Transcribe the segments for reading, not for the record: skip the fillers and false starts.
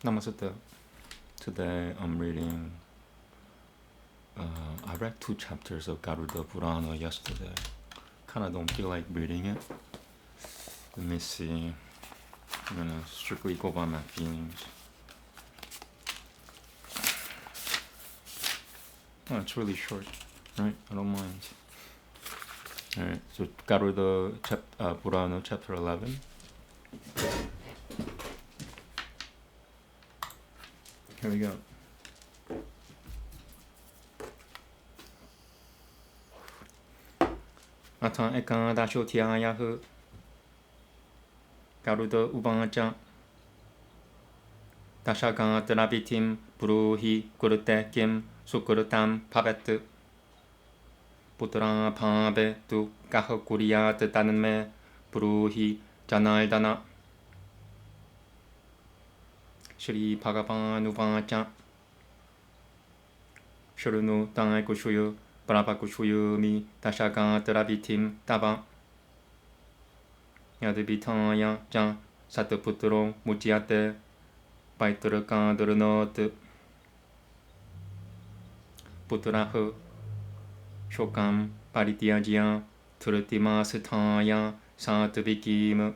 Namaste. Today I'm reading, I read 2 chapters of Garuda Purana yesterday. Kind of don't feel like reading it. Let me see. I'm gonna strictly go by my feelings. Oh, it's really short, right? I don't mind. Alright, so Garuda Purana chapter 11. Here we go. Atan ekan dashotiyayahu Garuda Ubancha Dashagan Drabitim Bruhi Gurute Kim Sukurutam Pabetu Putra Pabe Tu Kahakuria Tanme Bruhi Janaldana Shri Bhagavan Ubancha Shurunu Tanai Kushuyu Brahpakushuyu Mi Dashagan Drabitim Taba Yadibitanya Jan Satuputro Mujiate Paiturakan Durunot Putrahu Shokam Paritiajian Turutima Sutaya Satubikim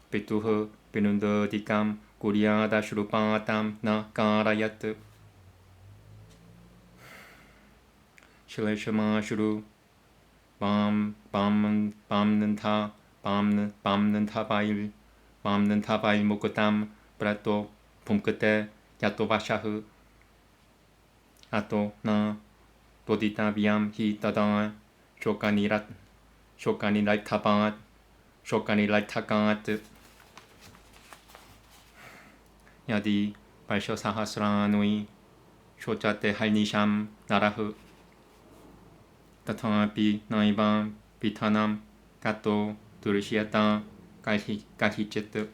Pituhu Pinundodikam Guria Dashrupatam Na Karayat Shileshama Shuru Bam Nanta Bail Mukutam Prato Pumkate Yato Vashahu Ato Na Dodita Biam Hi Tadan Shokani Takat Yadi Baisho Sahasranui Shojate Halnisham Narahu Tatapi Naiban Pitanam Kato Durushiata Kahichet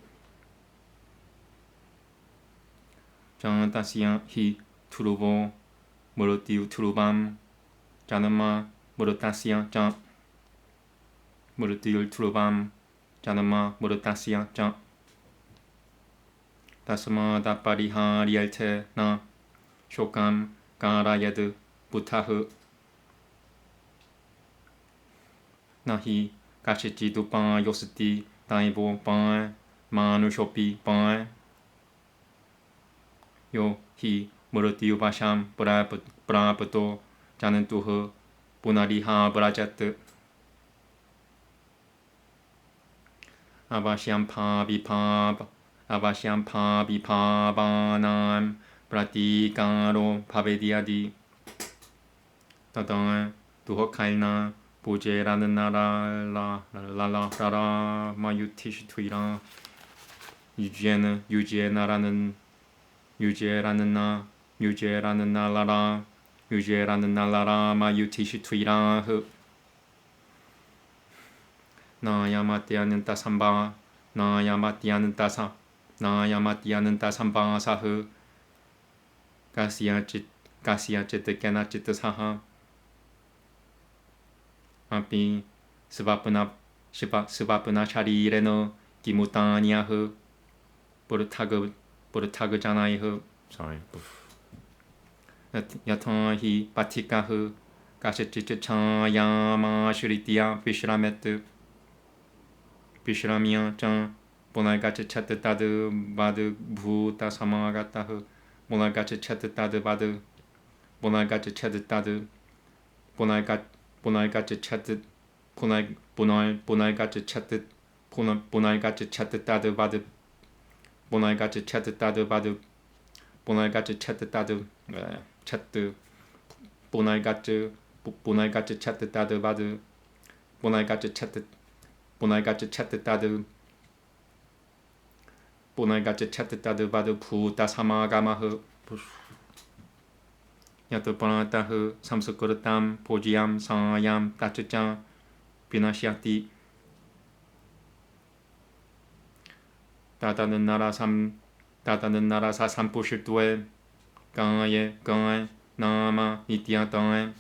Janatasian Hi Turubo Murutiu Turubam Janama Murutasian Jan Murutiu Turubam Janama Murutasian Jan Tasma Dapariha Rielte Na Shokam Garayadu Butahu Nahi Kashichi Dupan Yositi Daibo Ban Manushopi Ban Yo Hi Murutiu Basham Brapato Janentuhu Punariha Brajat Abashyam Pa Vipabanam Pratikaro Pavediadi Tadan Duhokailna Bujera는 나라 마유티시투이라 유지에라는 나라라 마유티시투이라 나야마티아는 따삼바 나야마티아는 따삼바 사흐 가시아짓 깨나짓 사하 아피 스바프나 샤리레노 기무타니아흐 보르타그자나이흐 sorry 야타히 바티카흐 가시치치 차야마 슈리티아 비슈라미아 짱 보날가치 차트따드 바드 부타 사마가타흐 보날가치 차트따드 바드 보날가치 차트따드 보날가치 차트 보날가치 차트 보날가치 차트따드 바드 보날가치 차트따드 바드 보날가치 차트따드 차트 보날가치 차트따드 바드 보날가치 차트따드 바드 부타 사마가마흐 야또 보나타흐 삼스쿠르탐 보지암 상아얌 따츠짱 비나시아티 다다는 나라 삼포실도에 강아예 나마 니티아땅에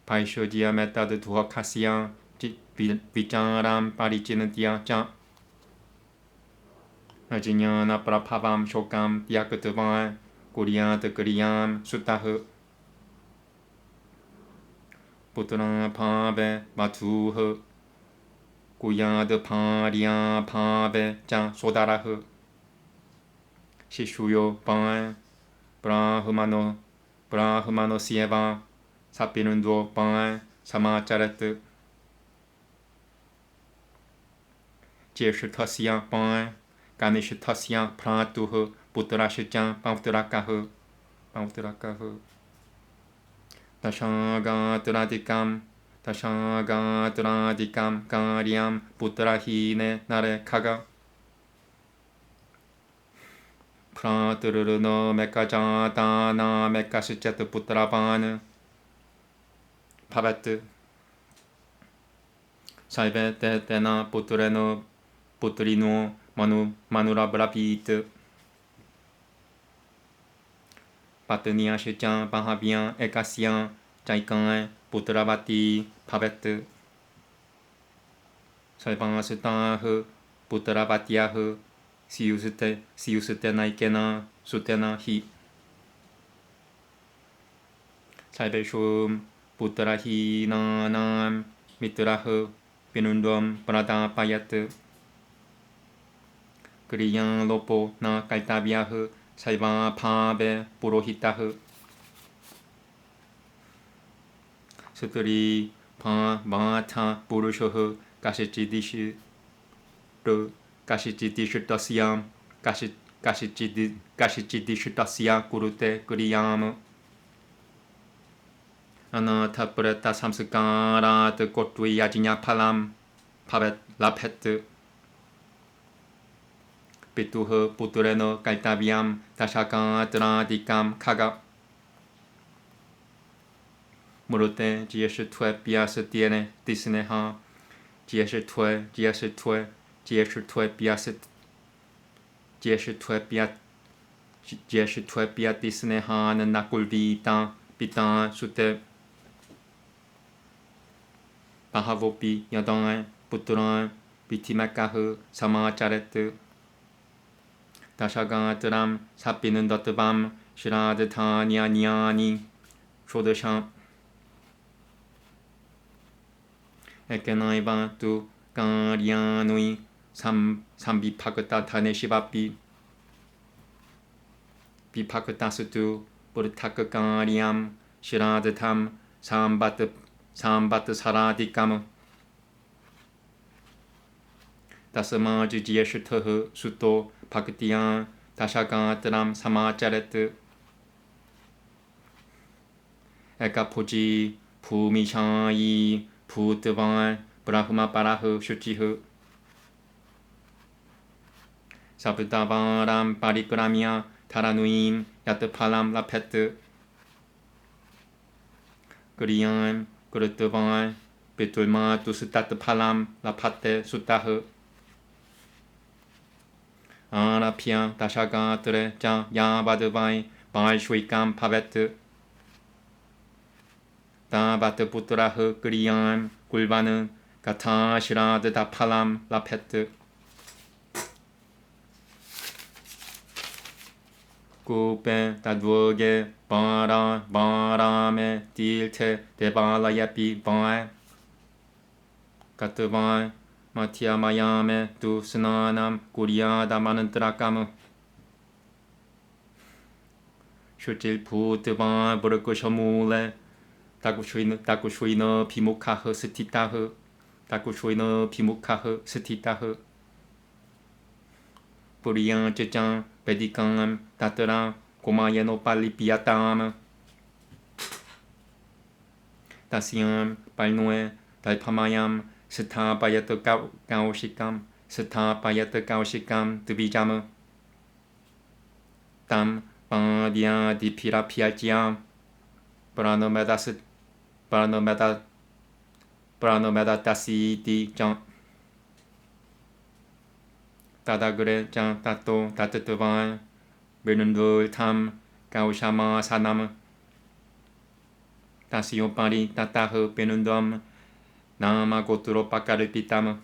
바이쇼지아 메타드 두하카시아 비짱람 파리치는 티아짱 Najinyana prabhavam shokam tyakatavan kuryat kriyam sutahu putra bhave matuhu kuryat parya bhave cha sodarahu shishuyo bhav brahmano sieva sapirundo bhav samacharat Jeshutasya bhav Ganeshtasya pratuhu putrashya pavtrakahu Tashagaradikam karyam putrahine narekaga Praturno mekajatana mekashichat putravan Pavat Saivetetena putrino manurabravit Patnya shichan pahavyan ekasyan jaikan putravati pavet Saivasitahu putravatiyahu siusute naikena sutena hi Saiveshum putrahinanam mitrahu pinundam pradapayat Kriyan lopo na kaitavyahu saiva bhave purohitahu Sutri bhavata purushahu kashichidishutasya kashichidishutasya kurute kriyam Anathaprata samskarat kotvi yajinya palam pavet laphet Pituh putureno kaitavyam tashakatradikam kaga Murute jieshutve piasa tiene disneha jieshutve pia disneha nakulvita pita sute Bahavopi yadai puturan vitimakahu samacharet Tashagatram sapinundatvam shradthanyanyani shodasham Ekenaiva tu karyanui sambipakata thane shivapi Vipakatasutu purthakakaryam shradtham sambat saradikam Tasamaji jieshutahu suto Bhaktiyan Tashagatram samacharet Ekapuji Pumishayi Putvan Brahma Parahu Shuchihu Sabdavaram Parikramya Taranuim Yatpalam Lapet Kriyan Kurutvan Pitulma Tusutat Palam Lapate Sutahu Arapya Tashagatre Cha Yavadvai Vaishwikam Pavet Tavat Putrahu Kriyan Kulvan Katha Shrad Palam Lapet Kupe Tadvoge Barame Tilte Devalayapi Vai Katvan Matyamayame tu snanam kuryadamanantrakam Shutil putvan burkushamule Takushvina pimukah stitahu Puryan chechan pedikam tatara kumayano palipiyatam Tasyam palnue talpamayam Sthapayat kaushikam dvijam Tam padya dipirapyakyam Pranomedatasiti jam Tadagre jam tato tatutvan Vinundul tam kaushama sanam Tasyopari tatahu pinundam Nama goturo pakarpitam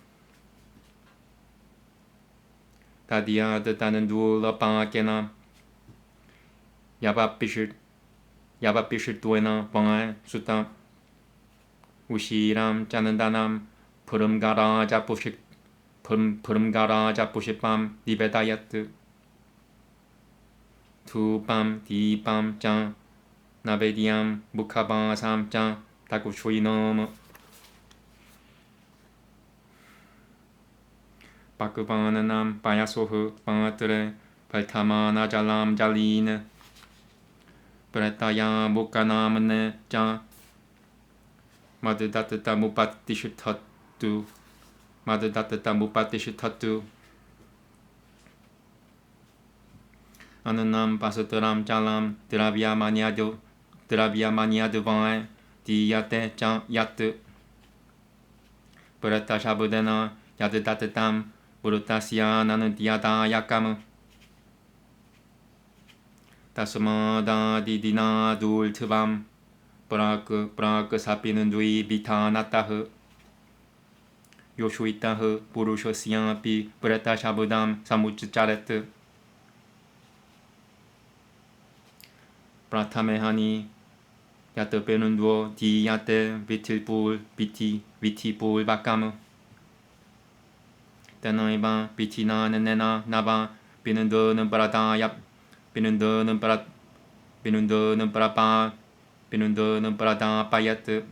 다디야 뜻다는 누울러 방앗게나 야바삐실 또에나 방알 수다 우시람 짜는다남 푸름가라 자뿌식밤 니베다야트 두밤 디밤 짱 나베디암 무카바 삼짱 다구슈이노무 바크바나남 바야소흐 바트레 발타마나 잘람 잘리네 브레타야 무카나무네 짱 마드다트타 무파티슈타뚜 마드다트타 무파티슈타뚜 아는남 바스트람 잘람 드라비아 마니아드 바에 디야테 짱 야트 브레타 샤브데나 야드다트탐 부르타시아 나는 디아다 야까무 다스마다 디디나 둘트밤 브라크 사피는 누이 비타 나타흐 요슈이타흐 부르쇼시아피 브레타 샤브담 사무츠 짜레트 브라타메하니 야트 베는두어 디야테 비틸불 비티불 바까무 테나이바 비티나는 네나 나바 비는드는 브라다야 비는드는 브라바 비는드는 브라다 파야트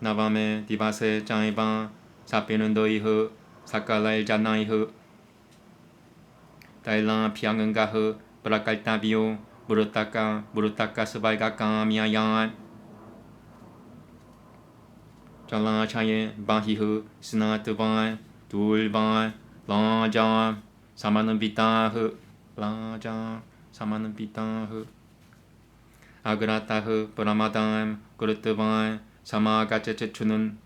나밤에 디바세 짱이바 사비는드이흐 사칼라일 자나이흐 다일라 피앙은가흐 브라칼타비오 무르타카 스발가까 미아얀 잘라 차예 바히흐 스나트반 둘반 라자 사마는 비타흐 라자 사마는 비타흐 아그라타흐 브라마담 그르트반 사마가체체추는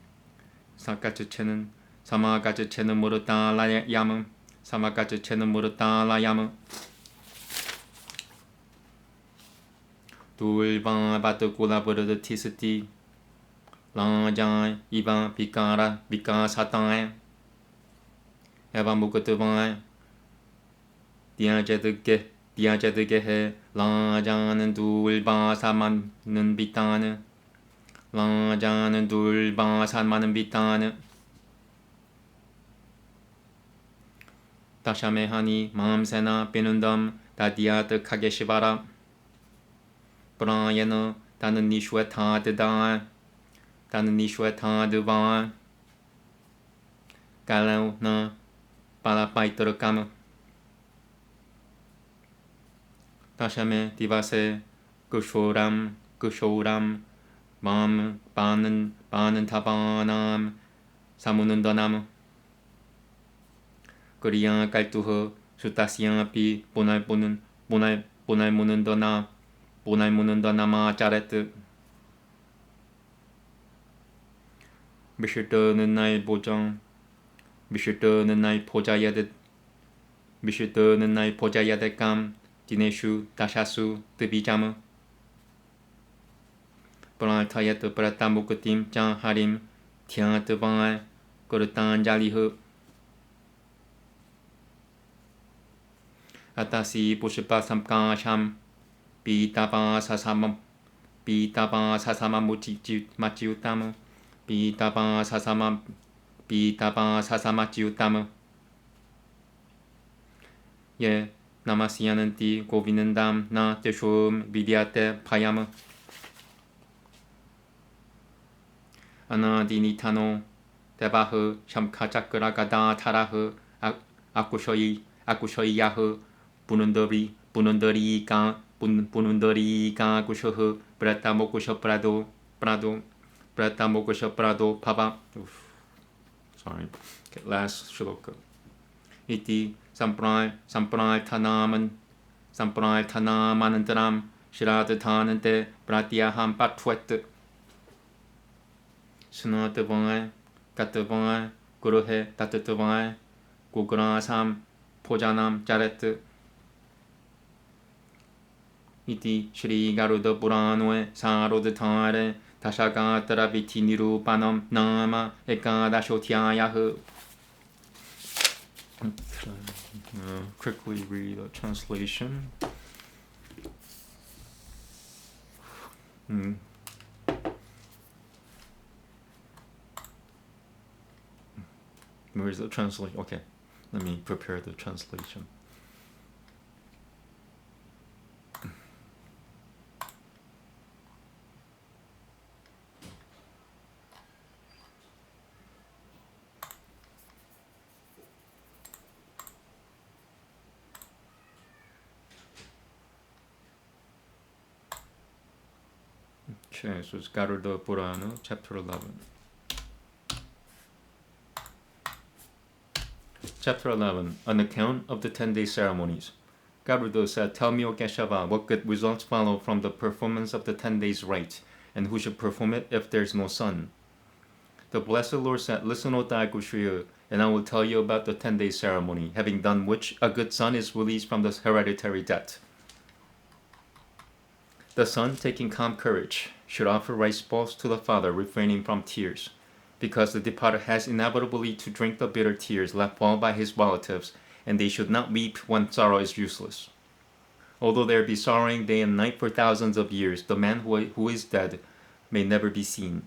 사카체체는 사마가체체는 무르타 라야무 사마가체체는 무르타 라야무 둘반 바트콜라 브르드 티스티 라자 이반 비카 사탄 에바 무크트반 디아제드게 해 라자는 둘바 사마는 비타는 라자는 둘바 사마는 비타는 다샤메하니 마음세나 베는담 다디아드 카게시바라 브라예너 다는 니슈에타드다 다는 니슈에타드바 갈라우나 발라파이터르카무 다샤메 디바세 그쇼람 맘 바는 타바남 사무는 더나무 그리야 깔투허 수타시야피 보날무는 더나마 짜레트 미슈터는 나의 보정 미슈터는 나의 포자야데감 디네슈 다샤수 드비자무 브라타야트 브라타무크팀 짱하림 티아트방알 그르탄자리흐 아타시 부시파 삼카샴 비타바 사사마 마치우타무 비타바 사사마치우타무 예 나마시야는티 고비는담 나 테쇼음 비디아테 파야무 아나디니타노 데바흐 샴카자크라가다 타라흐 아쿠쇼이야흐 부눈더리가 구쇼흐 브라타모쿠쇼 프라도 파바 sorry last shloka 이티 삼프랄 타나마는 드람 시라드 타는 때 브라티아함 파투에트 스나트방알 까트방알 구르헤 따트트방알 구그라삼 포자남 짜레트 이티 Shri गारुड पुराणों सारोद थारे 다샤가 드라비티 니루바넘 나마 에카다쇼티아야흐 Okay. Quickly read a translation. Where's the translation? Okay, let me prepare the translation. Okay, so it's Garuda Purana, chapter 11. Chapter 11, An Account of the 10-Day Ceremonies. Garuda said, "Tell me, O Keshava, what good results follow from the performance of the 10 days rite, and who should perform it if there is no son?" The Blessed Lord said, "Listen, O Daigushriya, and I will tell you about the 10-day ceremony, having done which a good son is released from the hereditary debt. The son, taking calm courage, should offer rice balls to the father, refraining from tears, because the departed has inevitably to drink the bitter tears let fall by his relatives, and they should not weep when sorrow is useless. Although there be sorrowing day and night for thousands of years, the man who is dead may never be seen.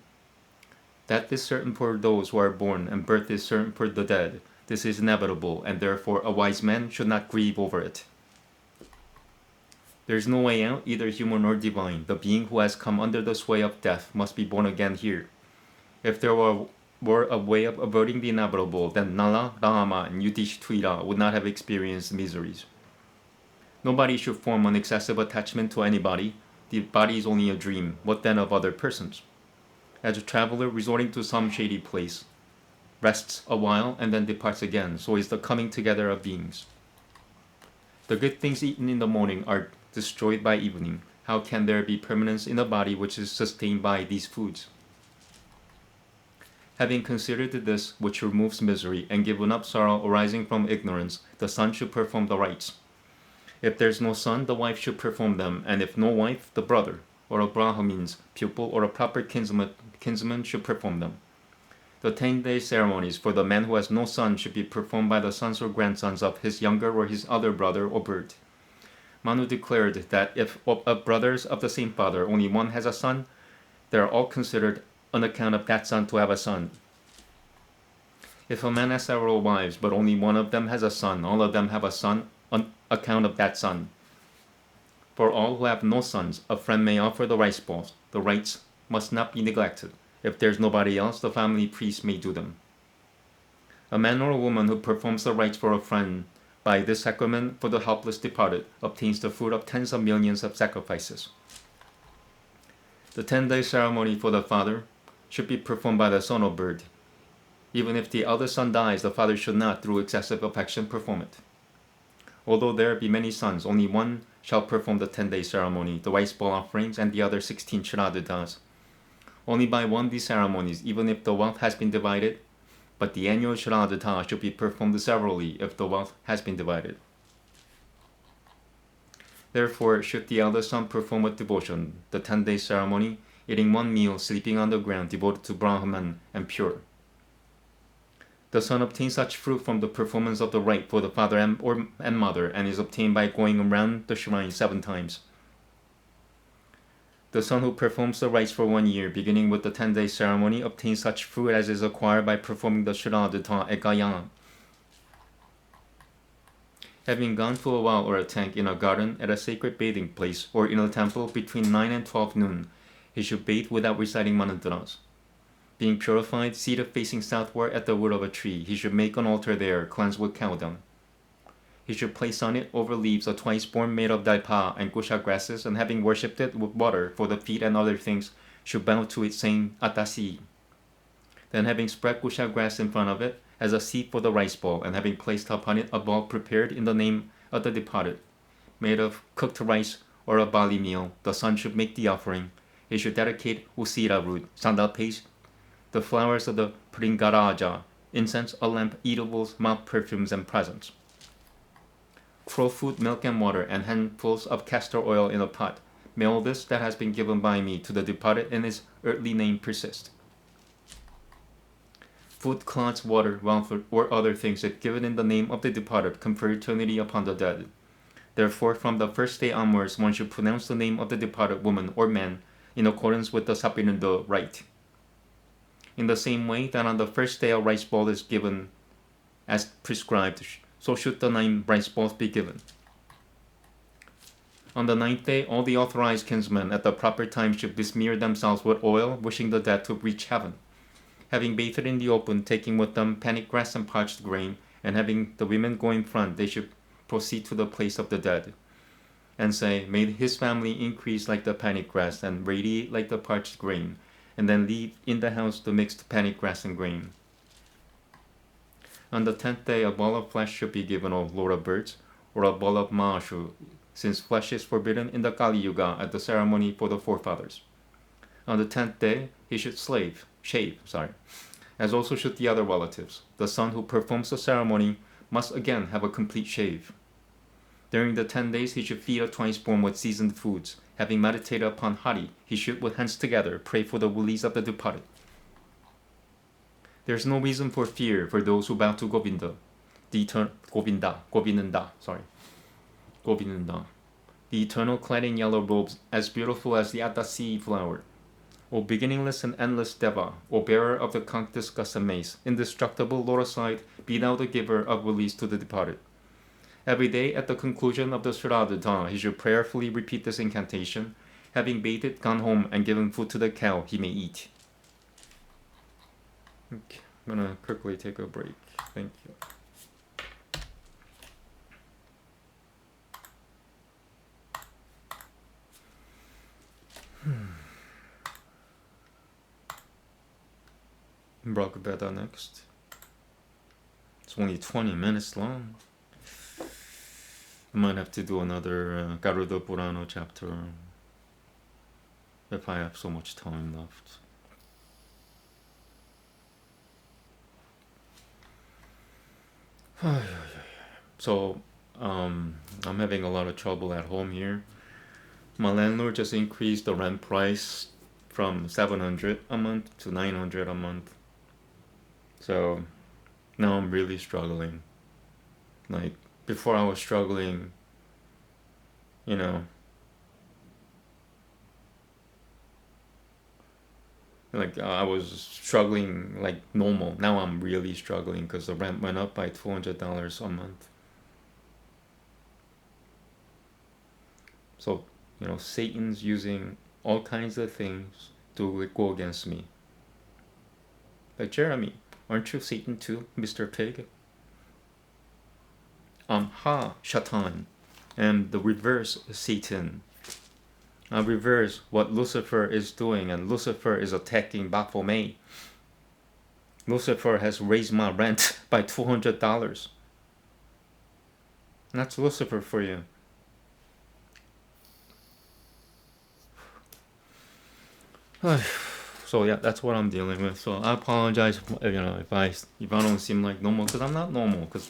That is certain for those who are born, and birth is certain for the dead. This is inevitable, and therefore a wise man should not grieve over it. There is no way out, either human or divine. The being who has come under the sway of death must be born again here. If there were a way of averting the inevitable, then Nala, Rama, and Yudhishthira would not have experienced miseries. Nobody should form an excessive attachment to anybody. The body is only a dream. What then of other persons? As a traveler resorting to some shady place, rests a while and then departs again, so is the coming together of beings. The good things eaten in the morning are destroyed by evening. How can there be permanence in a body which is sustained by these foods? Having considered this which removes misery and given up sorrow arising from ignorance, the son should perform the rites. If there is no son, the wife should perform them, and if no wife, the brother, or a Brahmin's pupil, or a proper kinsman should perform them. The 10-day ceremonies for the man who has no son should be performed by the sons or grandsons of his younger or his other brother or bird. Manu declared that if of brothers of the same father only one has a son, they are all considered on account of that son to have a son. If a man has several wives, but only one of them has a son, all of them have a son on account of that son. For all who have no sons, a friend may offer the rice balls. The rites must not be neglected. If there is nobody else, the family priest may do them. A man or a woman who performs the rites for a friend by this sacrament for the helpless departed obtains the fruit of tens of millions of sacrifices. The 10-day ceremony for the father should be performed by the son or bird. Even if the eldest son dies, the father should not, through excessive affection, perform it. Although there be many sons, only one shall perform the 10-day ceremony, the rice ball offerings, and the other 16 Shraddhas. Only by one of these ceremonies, even if the wealth has been divided, but the annual Shraddha should be performed severally if the wealth has been divided. Therefore, should the eldest son perform with devotion the 10-day ceremony, eating one meal, sleeping on the ground, devoted to Brahman and pure. The son obtains such fruit from the performance of the rite for the father and mother, and is obtained by going around the shrine 7 times. The son who performs the rites for 1 year, beginning with the 10-day ceremony, obtains such fruit as is acquired by performing the Shraddha at Gaya. Having gone to a well or a tank in a garden, at a sacred bathing place, or in a temple between 9 and 12 noon, he should bathe without reciting mantras. Being purified, seated facing southward at the root of a tree, he should make an altar there, cleansed with cow dung. He should place on it over leaves a twice-born made of daipa and kusha grasses, and having worshipped it with water for the feet and other things, should bow to it, saying Atasi. Then, having spread kusha grass in front of it as a seat for the rice ball, and having placed upon it a ball prepared in the name of the departed, made of cooked rice or a barley meal, the son should make the offering. He should dedicate usira root, sandal paste, the flowers of the pringaraja, incense, a lamp, eatables, mouth perfumes, and presents. Crow food, milk and water, and handfuls of castor oil in a pot. May all this that has been given by me to the departed in his earthly name persist. food, cloths, water, wealth, or other things if given in the name of the departed, confer eternity upon the dead. Therefore, from the first day onwards, one should pronounce the name of the departed woman or man in accordance with the Sapirndo rite. In the same way that on the first day a rice ball is given as prescribed, so should the 9 rice balls be given. On the 9th day, all the authorized kinsmen at the proper time should besmear themselves with oil, wishing the dead to reach heaven. Having bathed in the open, taking with them panic grass and parched grain, and having the women go in front, they should proceed to the place of the dead, and say, "May his family increase like the panic grass, and radiate like the parched grain," and then leave in the house the mixed panic grass and grain. On the 10th day, a ball of flesh should be given, O Lord of birds, or a ball of maashu, since flesh is forbidden in the Kali Yuga at the ceremony for the forefathers. On the 10th day, he should shave, as also should the other relatives. The son who performs the ceremony must again have a complete shave. During the 10 days, he should feed a twice born with seasoned foods. Having meditated upon Hari, he should, with hands together, pray for the release of the departed. There is no reason for fear for those who bow to Govinda, the eternal clad in yellow robes, as beautiful as the Atasi flower. O beginningless and endless Deva, O bearer of the conch discus and mace, indestructible Lord-eyed, be thou the giver of release to the departed. Every day at the conclusion of the Shraddha, he should prayerfully repeat this incantation. Having bathed, gone home, and given food to the cow, he may eat. Okay, I'm gonna quickly take a break. Thank you. Bhagavad next. It's only 20 minutes long. I might have to do another Garuda Purana chapter if I have so much time left. So, I'm having a lot of trouble at home here. My landlord just increased the rent price from $700 a month to $900 a month. So now I'm really struggling. Like before I was struggling, you know, like I was struggling like normal. Now I'm really struggling because the rent went up by $200 a month. So, you know, Satan's using all kinds of things to go against me. Like, Jeremy, aren't you Satan too, Mr. Pig? Ha, Shatan, and the reverse Satan. I reverse what Lucifer is doing, and Lucifer is attacking Baphomet. Lucifer has raised my rent by $200. That's Lucifer for you. So yeah, that's what I'm dealing with. So I apologize, if I don't seem like normal, because I'm not normal. Because,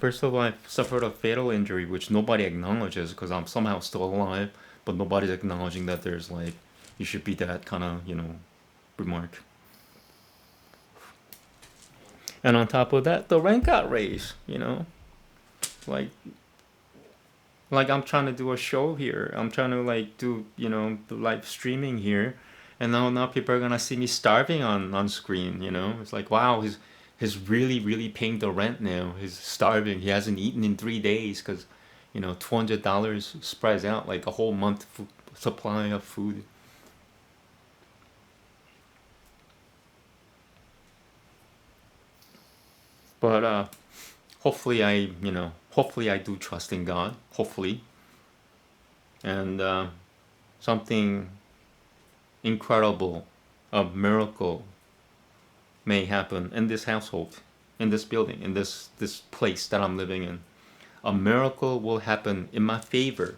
first of all, I suffered a fatal injury, which nobody acknowledges, because I'm somehow still alive, but nobody's acknowledging that there's like, you should be that kind of, remark. And on top of that, the rent got raised, like I'm trying to do a show here. I'm trying to do, the live streaming here. And now people are going to see me starving on screen, It's like, wow, he's really, really paying the rent now. He's starving. He hasn't eaten in 3 days because, $200 spreads out like a whole month supply of food. But hopefully I do trust in God. Hopefully. And something incredible, a miracle may happen in this household, in this building, in this place that I'm living in. A miracle will happen in my favor.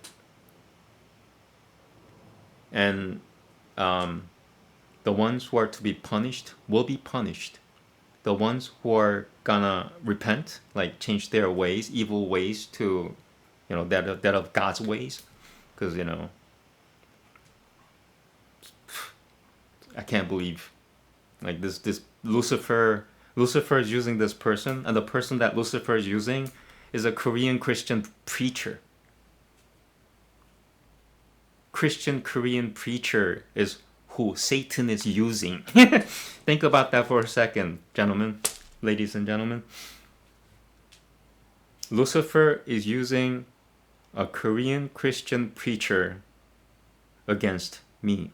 And the ones who are to be punished will be punished. The ones who are gonna repent, like change their ways, evil ways, to, that of God's ways, because I can't believe Like this Lucifer is using this person, and the person that Lucifer is using is a Korean Christian preacher. Christian Korean preacher is who Satan is using. Think about that for a second, gentlemen, ladies and gentlemen. Lucifer is using a Korean Christian preacher against me.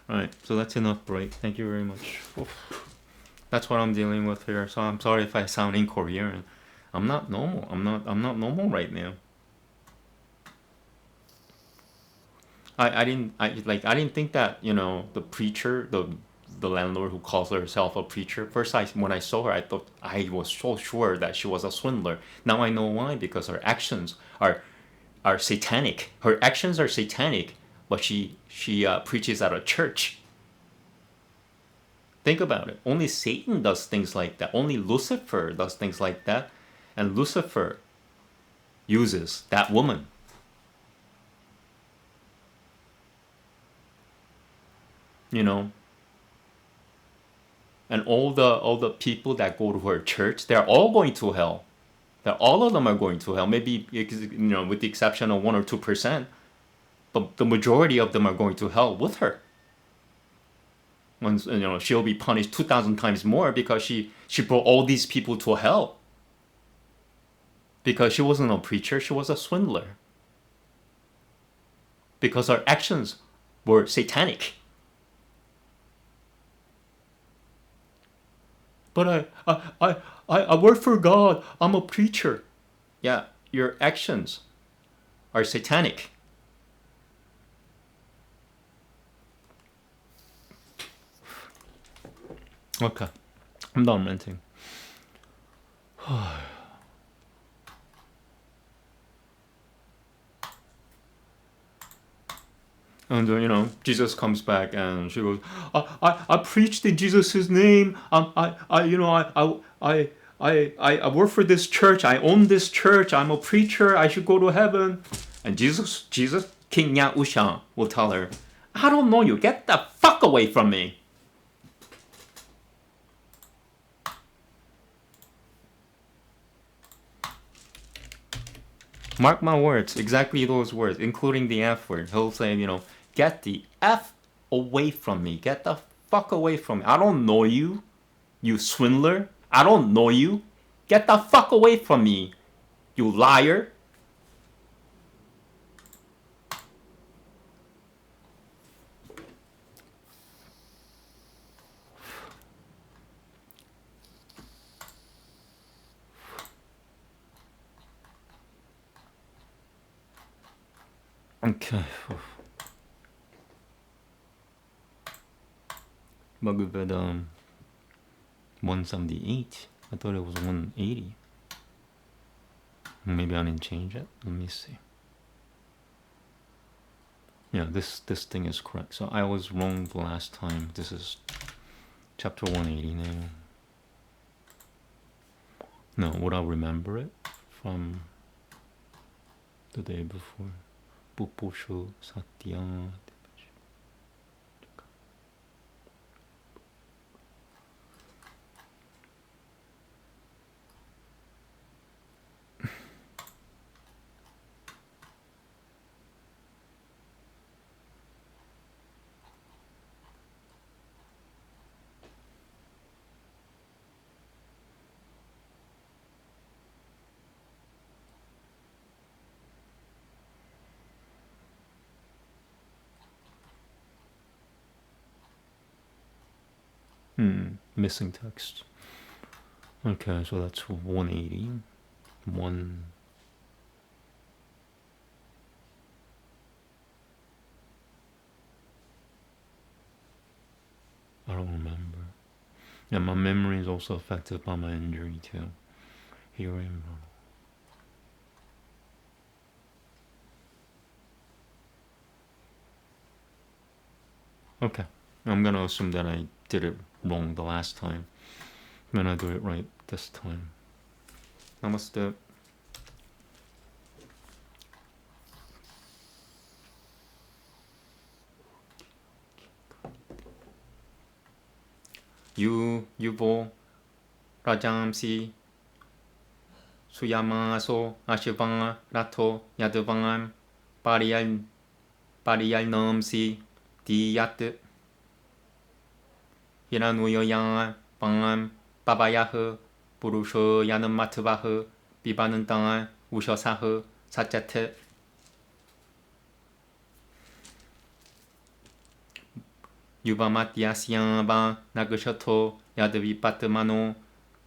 Alright, so that's enough break. Thank you very much. Oof. That's what I'm dealing with here. So I'm sorry if I sound incoherent. I'm not normal. I'm not normal right now. I didn't think that, the preacher, the landlord who calls herself a preacher. First, when I saw her, I thought, I was so sure that she was a swindler. Now I know why, because her actions are satanic. Her actions are satanic, but she preaches at a church. Think about it. Only Satan does things like that. Only Lucifer does things like that. And Lucifer uses that woman. And all the people that go to her church, they're all going to hell. All of them are going to hell. Maybe, with the exception of 1 or 2%. But the majority of them are going to hell with her. When, she'll be punished 2,000 times more because she brought all these people to hell. Because she wasn't a preacher, she was a swindler. Because her actions were satanic. But I work for God. I'm a preacher. Yeah, your actions are satanic. Okay, I'm done ranting. And Jesus comes back and she goes, I preached in Jesus' name. I work for this church. I own this church. I'm a preacher. I should go to heaven. And Jesus, King Ya Usha will tell her, I don't know you. Get the fuck away from me. Mark my words, exactly those words, including the F word. He'll say, get the F away from me. Get the fuck away from me. I don't know you, you swindler. I don't know you. Get the fuck away from me, you liar. Okay. Bhagavad 178. I thought it was 180. Maybe I didn't change it. Let me see. Yeah, this thing is correct. So I was wrong the last time. This is chapter 180 now. No, would I remember it from the day before? Puposho Satya. Missing text. Okay, so that's 180. I don't remember. Yeah, my memory is also affected by my injury too. Hearing. Okay, I'm gonna assume that I did it wrong the last time. I'm gonna do it right this time. Namaste. 유보 라잠시 수야마소 아시방 라토 야드방암 바리알 넘시 디야트 히라누여양 방암 바바야흐 부루셔 야는 마트바흐 비바는 땅알 우셔사흐 사짜테 유바마티아시안 방 나그셔토 야드비파트마노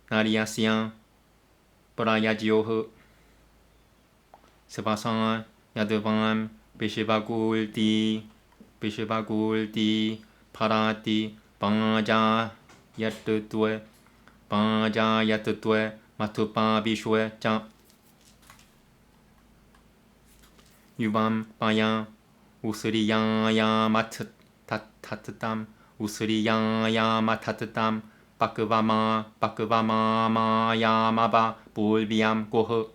나리아시안 브라야지오흐 세바상 야드방 비시바굴디 파라티 방자 야트뚜에 마투파 비슈에 짱 유밤 바양 우스리야야 마트 타트땀 우스리야야 마타트땀 바크바마 야마바 불비암 고흐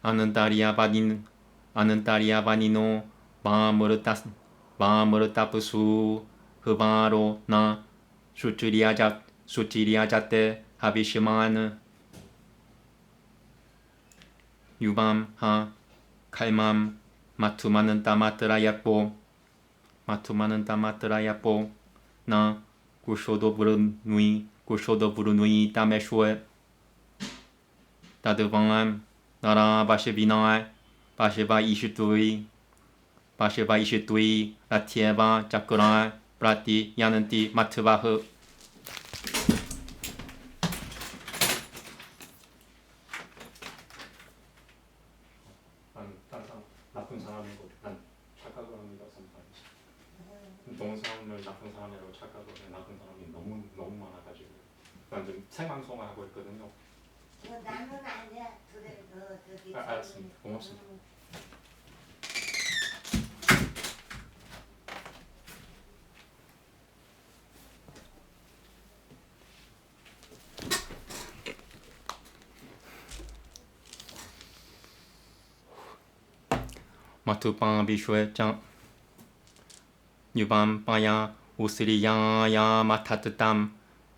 아는다리아바니노 마무르타프수 흐바로 나 수치리아자테 하비시마는 유밤 하 칼맘 마투마는 따마트라야뽀 나 구쇼도 부르누이 따메쇼에 다드방암 나라 바시비나알 바시바 이슈뚜이 라티에바 자크랄 브라티 야는티 마트바흐 나쁜 사람이고 난 착각을 합니다. 좋은 사람을 나쁜 사람이라고 착각을 해. 나쁜 사람이 너무 많아가지고 난 지금 생방송을 하고 있거든요. 나는 아니야. 알았습니다. 고맙습니다. 마투방 비슈에 짱 유밤 바야 우스리야야 마타트땀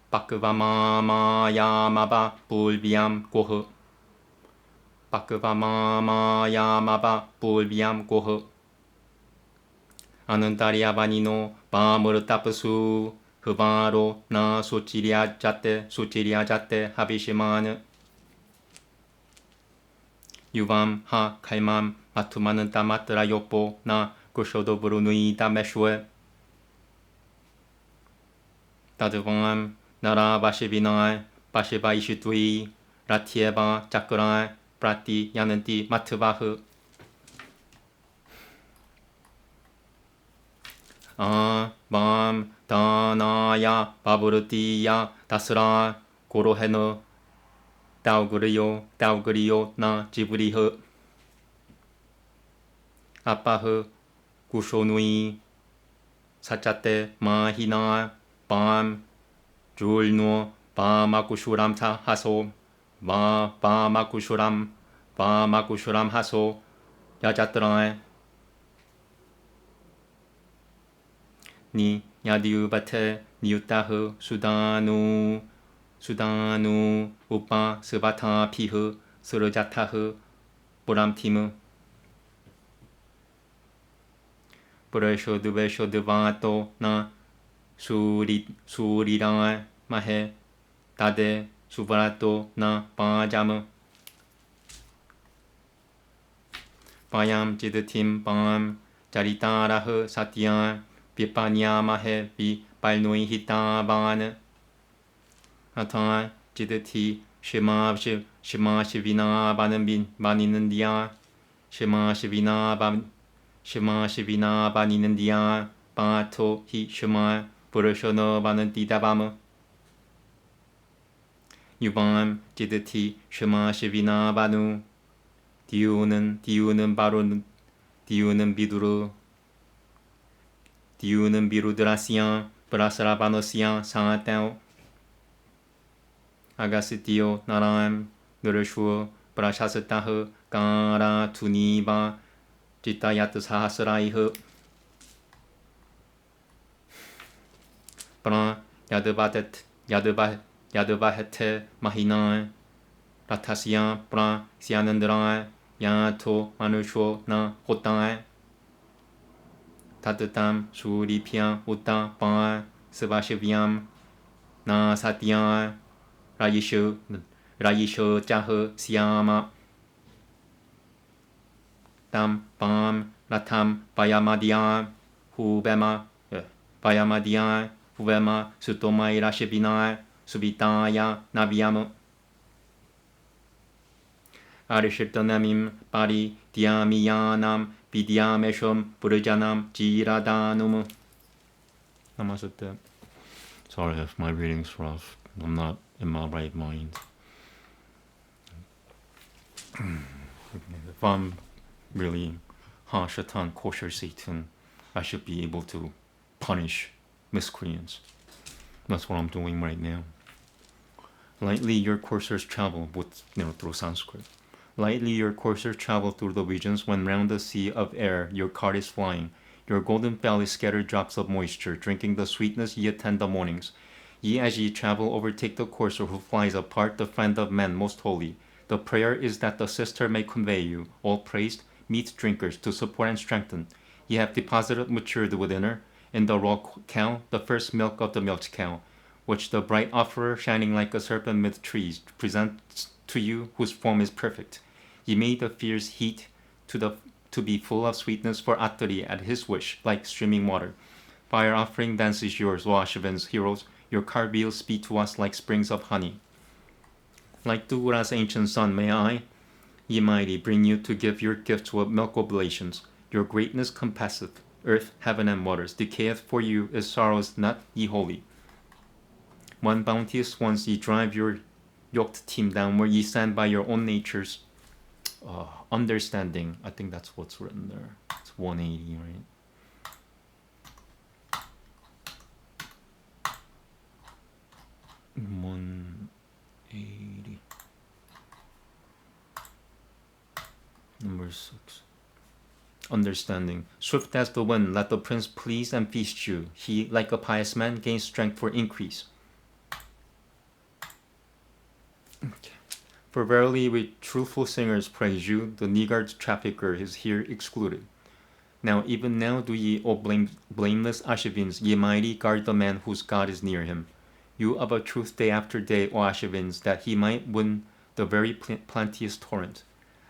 바크바마마 야마바 불비암 고흐 아는다리아바니노 바무르타프수 흐바로 나 수치리아자테 하비시마는 유밤 하 칼맘 마투마는 따마트라 요뽀 나 구쇼도 부르누이 따메쇼에 다드방암 나라 바시비나알 바시바 이슈뚜이 라티에바 자크랄 브라티 야는티 마트바흐 밤 다나야 바부르티야 다스라 고로헤노 따우그리요 나 지브리흐 아빠흐 구쇼누이 사짜테 마히나 밤 줄누 바마쿠슈람타 하소 바마쿠슈람 하소 야자트라에 니 야디우바테 니우타흐 수다누 우빠 스바타 피흐 스르자타흐 보람티무 브레쇼드베쇼드바토 나 수리랑 마헤 다데 수바라토 나 바자무 바얌 지드팀 밤 자리타라흐 사티안 비파니아 마헤 비 발노이 히타바는 아탄 지드티 시마시비나 바는 빈 바니는 디아 시마시비나 바니는 디아 바토 히 시마 브르쇼너 바는 디다바무 유밤 지드티 시마시비나 바누 디우는 바로는 디우는 비루드라시안 브라스라바노시안 상아테오 아가스티오 나람 느르슈어 브라샤스타흐 까라 투니바 지타야트 사하스라이흐 pra yadvahete mahina ratasya pra syanandra yato manusho na hotae tatatam suripya uta pa svashivyam na satya rayisho jaha syama tam pam ratam payamadya huvema sutomai rashibina subitaya navyam arishirtanamim pari diamiyanam vidyamesham purajanam jiradanum. Namaste. Sorry if my reading's rough. I'm not in my right mind. If I'm really Ha-Shatan, kosher Satan, I should be able to punish miscreants. That's what I'm doing right now. Lightly your coursers travel through Sanskrit. Lightly your coursers travel through the regions when round the sea of air your cart is flying. Your golden valley scattered drops of moisture, drinking the sweetness ye attend the mornings. Ye as ye travel overtake the courser who flies apart, the friend of men most holy. The prayer is that the sister may convey you, all praised, meat drinkers, to support and strengthen. Ye have deposited matured within her, in the raw cow, the first milk of the milked cow, which the bright offerer, shining like a serpent mid trees, presents to you, whose form is perfect. Ye made the fierce heat to be full of sweetness for Attari at his wish, like streaming water. Fire offering thence is yours, O Ashavin's heroes. Your cart wheels speed to us like springs of honey. Like Dugura's ancient son, may I, ye mighty, bring you to give your gifts with milk oblations. Your greatness compasseth earth, heaven, and waters. Decayeth for you is sorrow's nut, ye holy. One bounteous ones ye drive your yoked team down, where ye stand by your own nature's understanding. I think that's what's written there. It's 180, right? Number 6. Understanding. Swift as the wind, let the prince please and feast you. He, like a pious man, gains strength for increase. Okay. For verily we truthful singers praise you, the niggard trafficker is here excluded. Now even now do ye, O blameless Ashavins, ye mighty, guard the man whose God is near him. You of a truth day after day, O Ashavins, that he might win the very plenteous torrent.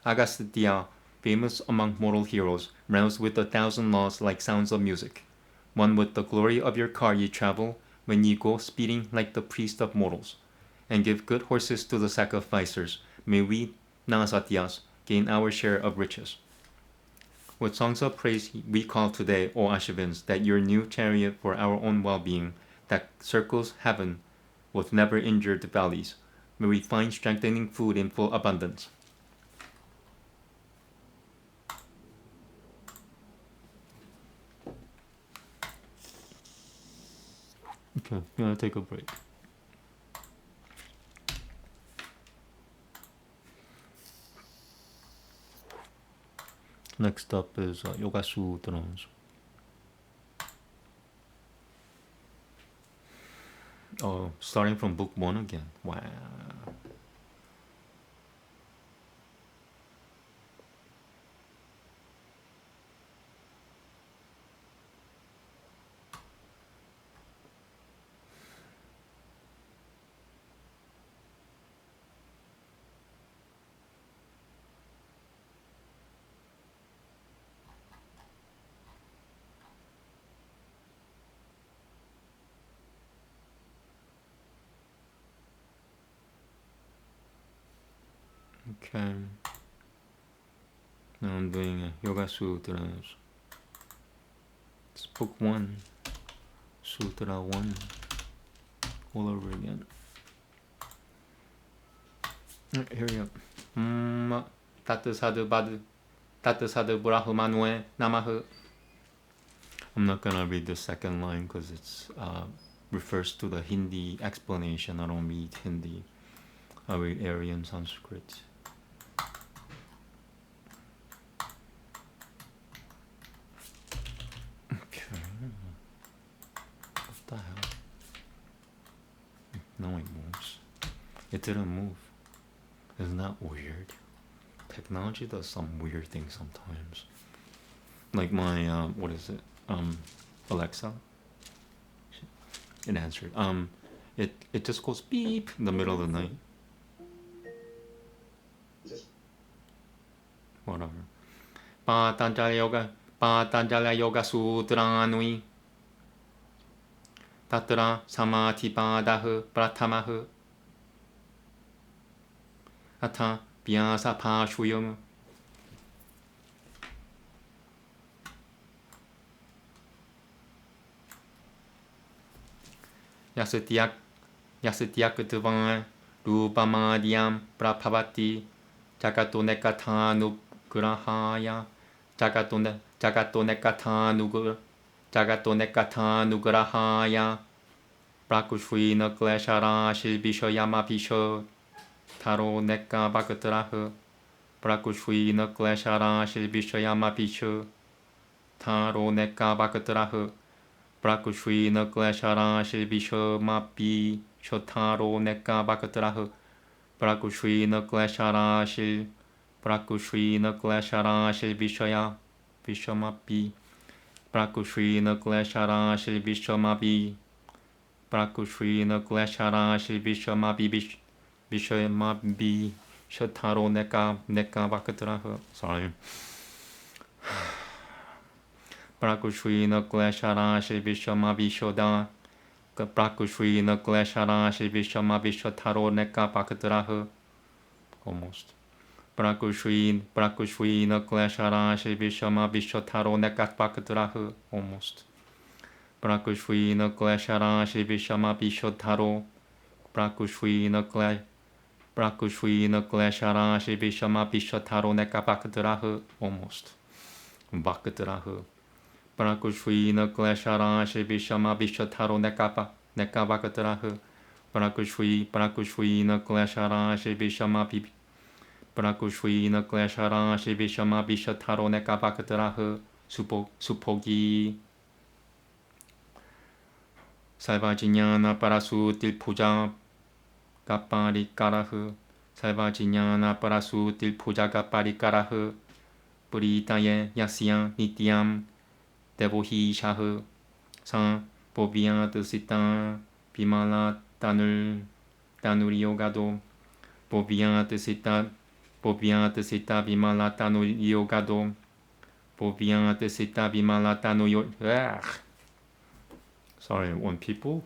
Agastya, famous among mortal heroes, roused with 1,000 laws like sounds of music. One with the glory of your car ye travel, when ye go speeding like the priest of mortals. And give good horses to the sacrificers. May we, Nasatyas, gain our share of riches. With songs of praise we call today, O Ashavins, that your new chariot for our own well-being, that circles heaven with never injured valleys, may we find strengthening food in full abundance. Okay, I'm gonna take a break. Next up is Yoga Sutras. Oh, starting from book 1 again. Wow. Okay. Now I'm doing Yoga Sutras. It's book 1, Sutra 1, all over again. Here we go. Tatasadu Badu, Tatasadu Burahu Manue Namahu. I'm not gonna read the second line because it's refers to the Hindi explanation. I don't read Hindi. I read Aryan Sanskrit. Okay. What the hell? Now it moves. It didn't move. Isn't that weird? Technology does some weird things sometimes. Like my what is it? Alexa. It answered. It just goes beep in the middle of the night. Whatever. Patanjali Yoga Sutra Nui. Tatra Samadhi Padaha Pratamaha. Atha Vyasa Pashuyam. Yasityak Devan Rupamadhyam Prabhavati Jagato Nekatanu Grahaya Jagato Nekatanu Grahaya Prakushvina Kleshara Shilbisha Yamapisha Taro Neka Bhagatraha Prakushvina Kleshara Shilbisha Yamapisha Taro Neka Bhagatraha Prakushvina Kleshara Shilbisha Mapi Shotaro Neka Bhagatraha Prakushvina Kleshara Shilbishaya Vishamapi Prakushvina Kleshara Shilbishamapi Prakushvina Kleshara Shilbishamapi Vishamapi Shotaro Neka Bhagatraha. Sorry. Prakushvina Kleshara Shilbishamapi Shoda Prakushvina Kleshara Shilbishamapi Shotaro Neka Bhagatraha. Almost. Prakushvina Kleshara Shilbishamapi Shotaro Neka Bhagatraha. Almost. Prakushvina Kleshara Shilbishamapi Shotaro Prakushvina Kleshara Shilbishamapi Shotaro Neka Bhagatraha. Almost. Bhagatraha. Prakushvina Kleshara Shilbishamapi Shotaro Neka Bhagatraha. Prakushvina Kleshara Shilbishamapi Prakushvina Kleshara Shilbishamapi Shotaro Neka Bhagatraha. Supogi Salvajiñana Parasutil Puja Kapari Karaha. Salvajiñana Parasutil Puja Kapari Karaha. Puritaye Yasya Nityam Devohi Shaha Sa Bovyat Sita Bimala Tanuri Yogado Bovyat Sita Bimala Tanuri Yogado Bovyat Sita Bimala Tanuri. Sorry, when people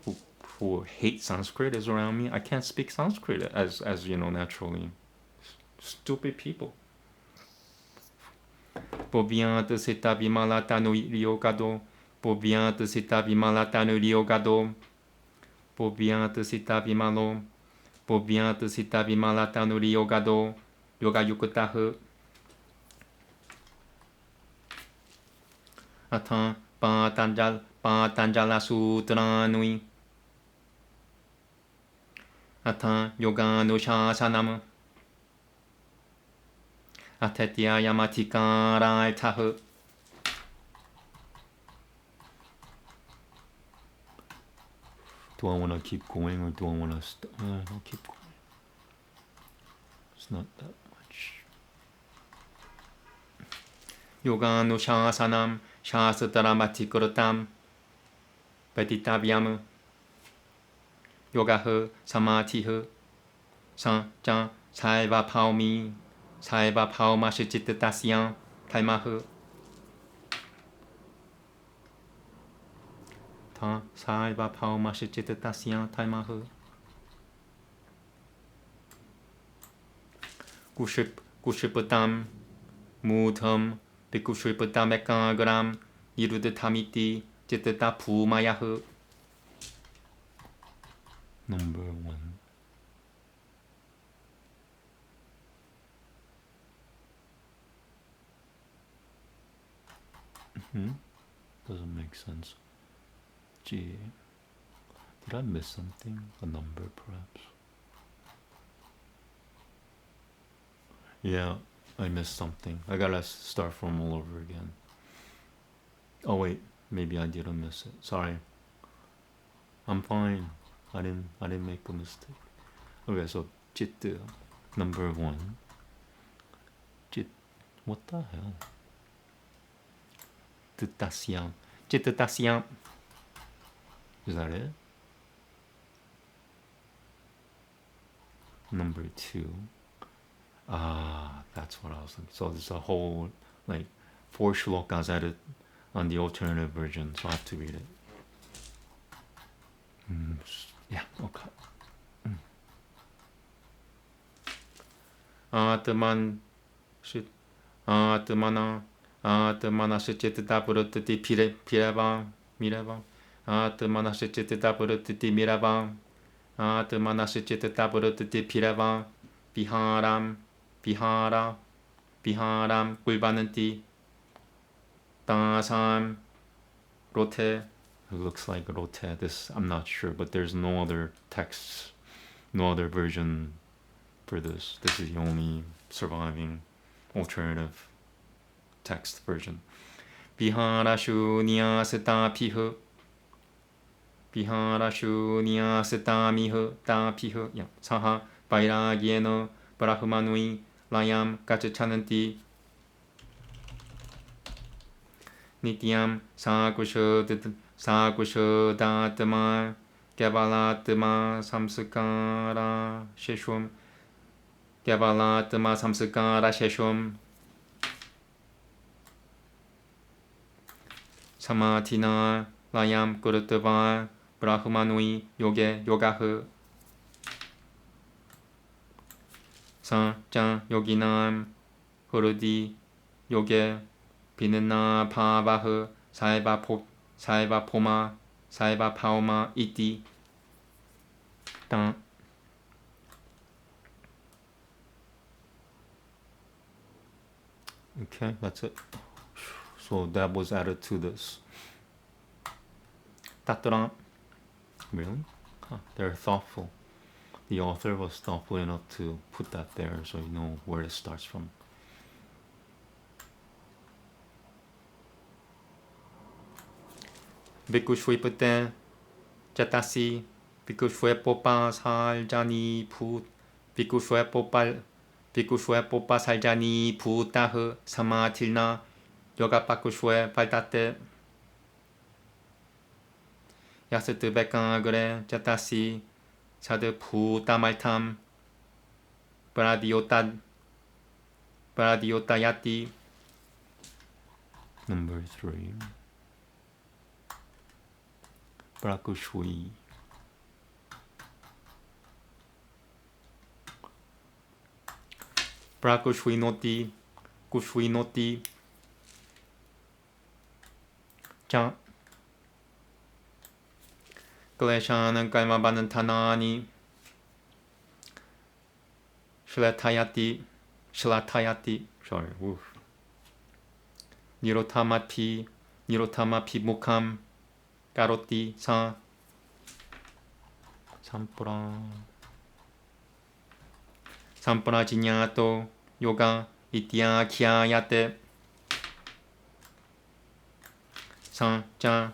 who hate Sanskrit is around me, I can't speak Sanskrit as you know naturally. Stupid people. Bovyat Sita Bimala Tanuri Yogado Bovyat Sita Bimala Tanuri Yogado Bovyat Sita Bimalo Bovyat Sita Bimala Tanuri Yogado Yoga Yukutaha Atha Patanjala Sutra Nui Atha Yoga Nushasanam Atetya Yamatikara Taha. Do I want to keep going or do I want to stop? I'll keep going. It's not that much. Yoga Nushasanam Shastramatikratam Petitavyam Yogaha Samathiha Sanjan Saiva Paumi Saiva Pauma Shichitasyan Taimaha Ta Saiva Pauma Shichitasyan Taimaha Kushipatam Mutam Pikushipatam Ekagram Yirudatamiti Jitata Pumayaha. Number 1. Doesn't make sense. Gee. Did I miss something? A number perhaps? Yeah, I missed something. I gotta start from all over again. Oh wait, maybe I didn't miss it. Sorry. I'm fine. I didn't make a mistake. Okay, soจิต number 1. จิต what the hell? 뜻다시양.จิต뜻다시양. Is that it? Number 2. That's what I was thinking. So there's a whole like 4 shlokas added on the alternative version, so I have to read it. Yeah, okay. 아뜨만 시 아뜨마나 시치트다 부르뜨띠 피레방 미레방 아뜨마나 시치트다 부르뜨띠 미레방 아뜨마나 시치트다 부르뜨띠 피레방 비하람 꿀바는 띠 따삼 로테. It looks like rote. This I'm not sure, but there's no other texts, no other version for this. This is the only surviving alternative text version. 비하라슈니아 스타 피흐 비하라슈니아 스타 미흐 따 피흐 사하 바이라기에너 브라흐마누이 라얌 까츠차는띠 니티암 사구셔다트마 개발라트마 삼스카라 셰숑 개발라트마 삼스카라 셰숑 사마티나 라얌 꾸르트바 브라흐마누이 요게 요가흐 사짱 요기남 흐르디 요게 비는나 파바흐 사이바포마 사이바파오마 이띠 땅. Okay, that's it. So that was added to this. 따뚜랑. Really? Huh, they're thoughtful. The author was thoughtful enough to put that there so you know where it starts from. 비쿠슈이프테 자타시 비쿠슈에 뽀빠 살자니 부 비쿠슈에 뽀빠 살자니 부따흐 사마틸나 요가 바쿠슈에 발다테 야스트 베강 그래 자타시 사드 부따말탐 브라디오타 야띠. Number 3. 브라쿠슈이 브라쿠슈이노띠 쿠슈이노띠 자 클레샤는 깔마바는 타나니 실라타야띠 sorry. 니로타마피 무캄 까로띠 사 삼뿌라 지냐또 요가 이띠야 키아야테 사자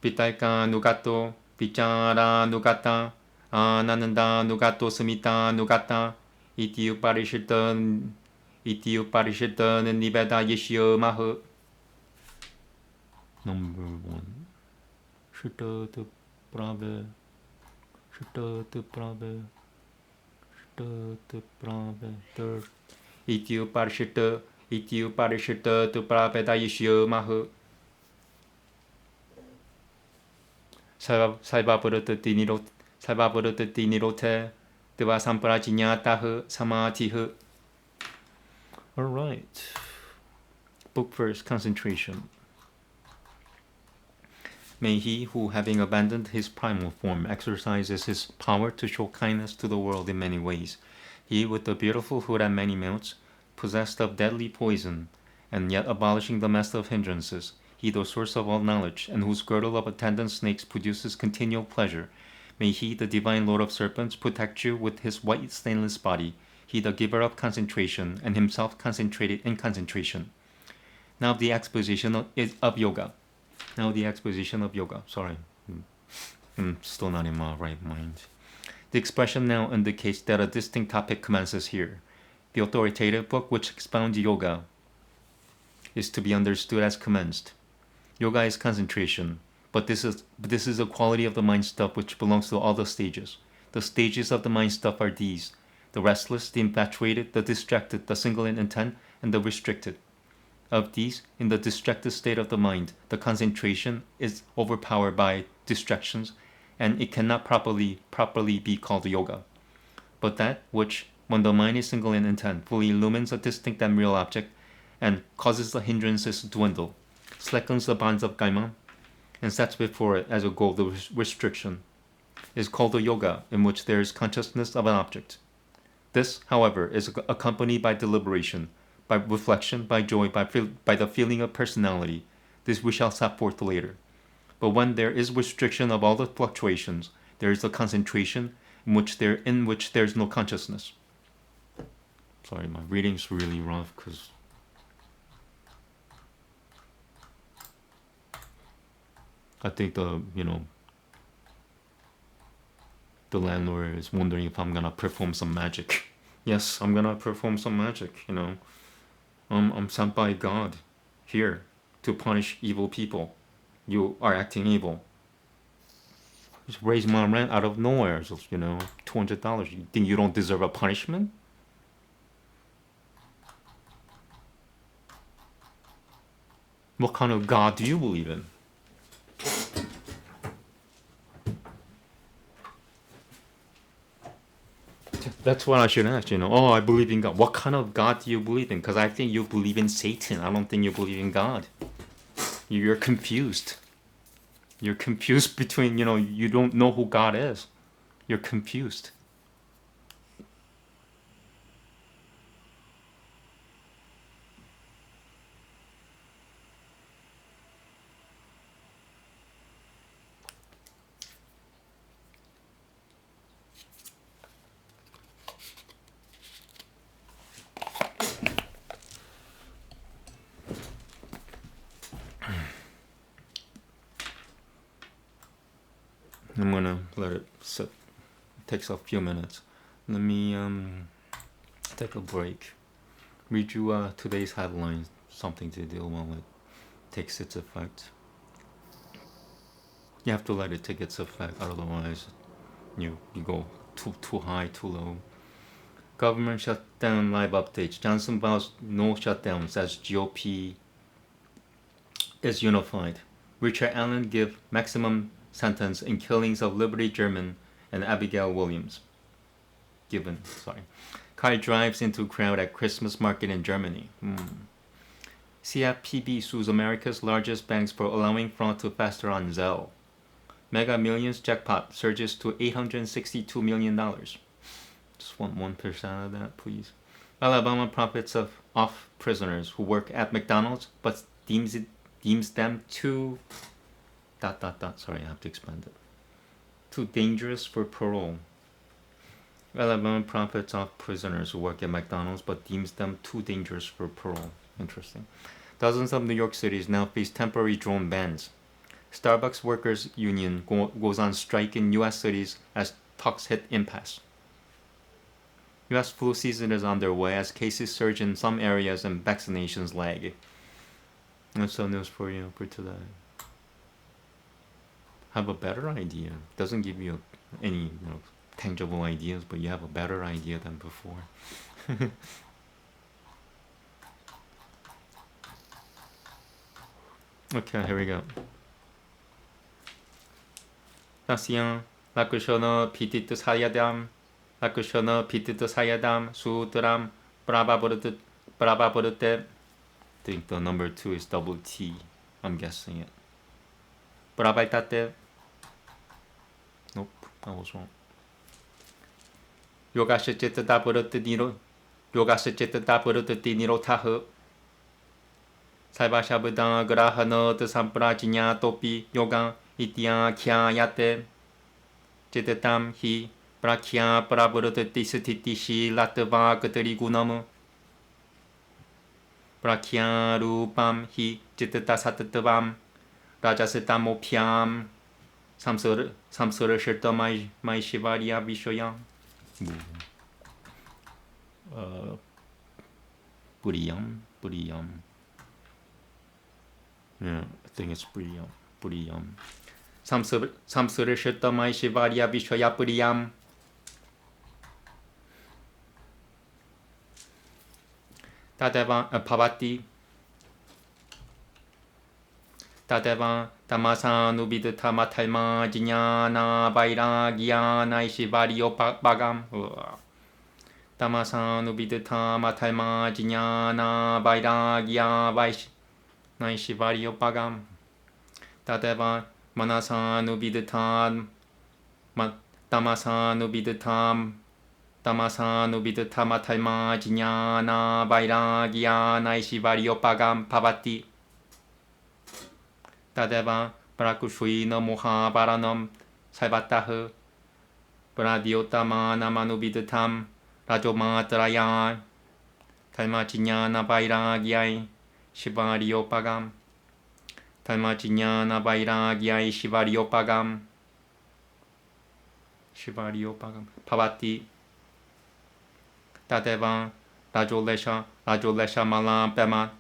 비탈까 누가또 비짜라 누가타 나는다 누가또 스미타 누가타 이띠유 파리실던 니베다 예시어 마흐. Number 1. Shitata prave third. Itiu parishita tu prave da yishio mahu. Salva purata dinirote deva sampara jinyatahu samatihu. Alright. Book verse concentration. May he who, having abandoned his primal form, exercises his power to show kindness to the world in many ways, he with the beautiful hood and many mounts, possessed of deadly poison, and yet abolishing the master of hindrances, he the source of all knowledge, and whose girdle of attendant snakes produces continual pleasure, may he, the divine lord of serpents, protect you with his white stainless body, he the giver of concentration, and himself concentrated in concentration. Now the exposition of yoga. Sorry. I'm still not in my right mind. The expression now indicates that a distinct topic commences here. The authoritative book which expounds yoga is to be understood as commenced. Yoga is concentration, but this is a quality of the mind stuff which belongs to all the stages. The stages of the mind stuff are these: the restless, the infatuated, the distracted, the single in intent, and the restricted. Of these, in the distracted state of the mind, the concentration is overpowered by distractions, and it cannot properly be called yoga. But that which, when the mind is single in intent, fully illumines a distinct and real object, and causes the hindrances to dwindle, slackens the bonds of karma, and sets before it as a goal the restriction, is called a yoga in which there is consciousness of an object. This, however, is accompanied by deliberation, by reflection, by joy, by the feeling of personality. This we shall set forth later. But when there is restriction of all the fluctuations, there is a concentration in which there is no consciousness. Sorry, my reading's really rough because I think the landlord is wondering if I'm gonna perform some magic. Yes, I'm gonna perform some magic. I'm sent by God here to punish evil people. You are acting evil. Just raise my rent out of nowhere. Just $200. You think you don't deserve a punishment? What kind of God do you believe in? That's what I should ask, Oh, I believe in God. What kind of God do you believe in? Because I think you believe in Satan. I don't think you believe in God. You're confused. You're confused between, you don't know who God is. You're confused. I'm gonna let it sit. It takes a few minutes. Let me take a break. Read you today's headlines, something to do while it takes its effect. You have to let it take its effect, otherwise you go too high, too low. Government shutdown live updates. Johnson vows no shutdowns as GOP is unified. Richard Allen give maximum sentence in killings of Liberty German and Abigail Williams. Car drives into crowd at Christmas market in Germany. CFPB sues America's largest banks for allowing fraud to fester on Zelle. Mega Millions jackpot surges to $862 million. Just want 1% of that, please. Alabama profits off prisoners who work at McDonald's, but deems them too... Sorry, I have to expand it. Too dangerous for parole. Alabama profits off prisoners who work at McDonald's, but deems them too dangerous for parole. Interesting. Dozens of New York cities now face temporary drone bans. Starbucks Workers Union goes on strike in U.S. cities as talks hit impasse. U.S. flu season is underway as cases surge in some areas and vaccinations lag. That's the news for you for today. Have a better idea. Doesn't give you any tangible ideas, but you have a better idea than before. Okay, here we go. Nasiyan, lakushona pitit sayadam, lakushona pitit sayadam, sutram, brababodete. I think the number 2 is double T. I'm guessing it. Brabaitate. Nope, I was wrong. Yogashichita Buddha Niro Tahu. Saibashabudang Grahano to Samprajinya Topi Yoga Itya Kya Yate Chitatam Hi Prakya Prabuddha Tisitishi Latava Katari Gunamu Prakya Rupam Hi Chitata Satatavam Rajasitamo Pyam 삼서를 쉴다 마이 시바리아 비쇼양. Puriyam. Yeah, I think it's Puriyam. 삼서를 쉴다 마이 시바리아 비쇼야 Puriyam. Tadeva Pavati. Tadeva Tamasanu Tama Talma Jinyana Vairagyana Ishivario Bagam. Tamasanu Tama Talma Jinyana Vairagya Vaishivario Bagam. Tadeva Manasanu Vidatam Tamasanu Vidatam Tamasanu Tama Talma Jinyana Vairagya Naishivario Bagam Pavati. Tadeva Parakushuina Moha Baranam Salvataha Pradiotama Namanubidatam Rajomatraya Talmachinyana Vairagyai Shivariopagam Talmachinyana Vairagyai Shivariopagam Pavati. Tadeva Rajolesha Mala Pema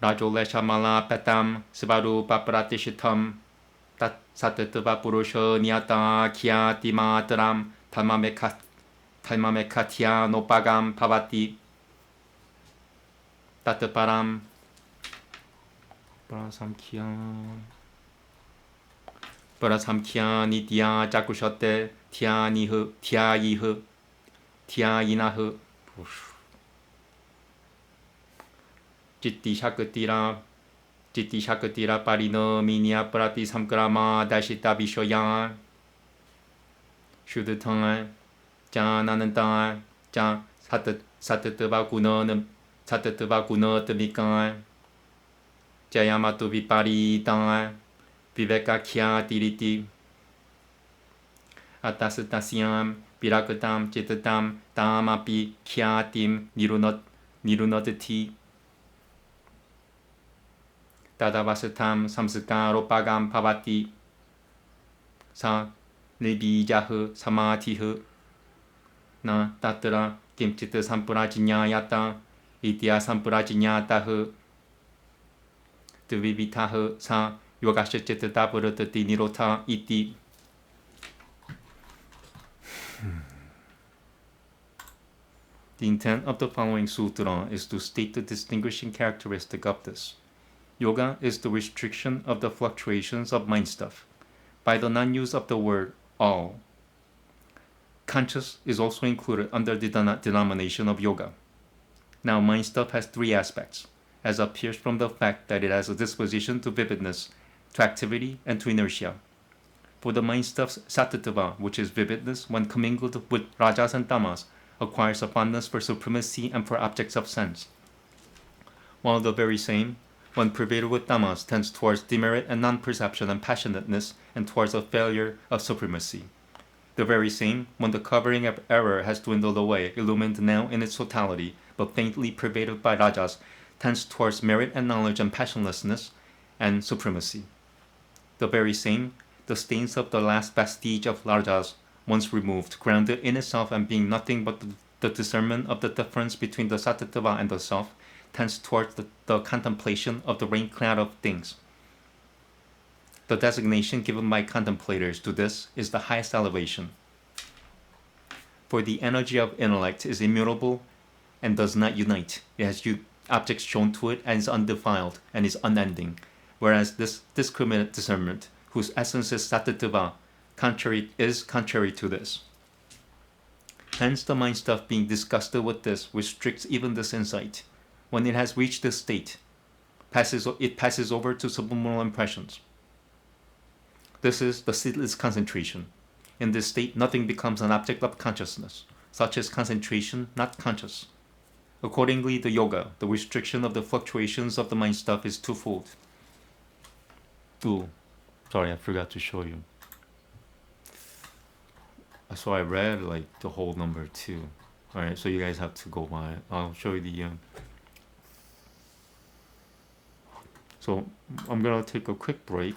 Rajolesha Mala Petam Sivaru Papratishitam Tat Satatva Purusha Nyata Kyati Matram Talmamekatya Nopagam Pavati. Tataparam Parasamkhya Nitya Jakushate Tyainahu Chitti Shakatira Parino Minya Prati Samkrama Dashita Vishoyan Shuddhatangan Jananantan Jan Satatava Guna Tamikan Jayamatu Viparitan Viveka Kya Tiriti Atasatasyam Virakatam Chitatam Tamapi Kyatim Nirunotati Tadavasatam Samskaropagam Pavati Sa Nibijahu Samatihu Na Tatra Kimchita Sampurajinyayata Itya Sampurajinyatahu Tvivitahu Sa Yogashachita Puratati Nirota Iti. The intent of the following sutra is to state the distinguishing characteristic of this. Yoga is the restriction of the fluctuations of mind stuff by the non-use of the word all. Conscious is also included under the denomination of yoga. Now, mind stuff has three aspects, as appears from the fact that it has a disposition to vividness, to activity, and to inertia. For the mind stuff's sattva, which is vividness when commingled with rajas and tamas, acquires a fondness for supremacy and for objects of sense, while the very same, when pervaded with tamas, tends towards demerit and non-perception and passionateness, and towards a failure of supremacy. The very same, when the covering of error has dwindled away, illumined now in its totality, but faintly pervaded by rajas, tends towards merit and knowledge and passionlessness and supremacy. The very same, the stains of the last vestige of rajas, once removed, grounded in itself and being nothing but the discernment of the difference between the sattva and the self, tends towards the contemplation of the rain cloud of things. The designation given by contemplators to this is the highest elevation. For the energy of intellect is immutable and does not unite. It has objects shown to it and is undefiled and is unending, whereas this discriminate discernment, whose essence is sattva, is contrary to this. Hence the mind stuff being disgusted with this restricts even this insight. When it has reached this state, it passes over to subliminal impressions. This is the seedless concentration. In this state, nothing becomes an object of consciousness. Such is concentration, not conscious. Accordingly, the yoga, the restriction of the fluctuations of the mind stuff, is twofold. Ooh, sorry, I forgot to show you. So I read like the whole number too. Alright, so you guys have to go by it. I'll show you the... So I'm gonna take a quick break.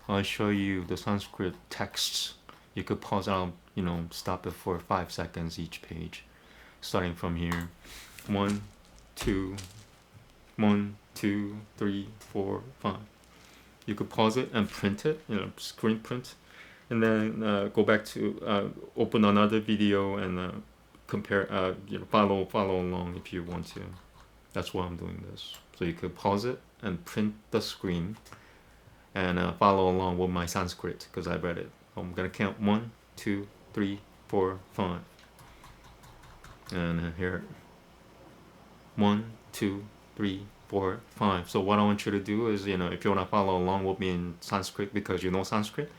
I'll show you the Sanskrit texts. You could pause out, stop it for 5 seconds each page, starting from here. 1, 2, 1, 2, 3, 4, 5. You could pause it and print it, screen print, and then go back to open another video and compare, follow along if you want to. That's why I'm doing this. So you could pause it and print the screen and follow along with my Sanskrit because I read it. I'm gonna count 1, 2, 3, 4, 5, and here 1, 2, 3, 4, 5. So what I want you to do is, if you want to follow along with me in Sanskrit because you know Sanskrit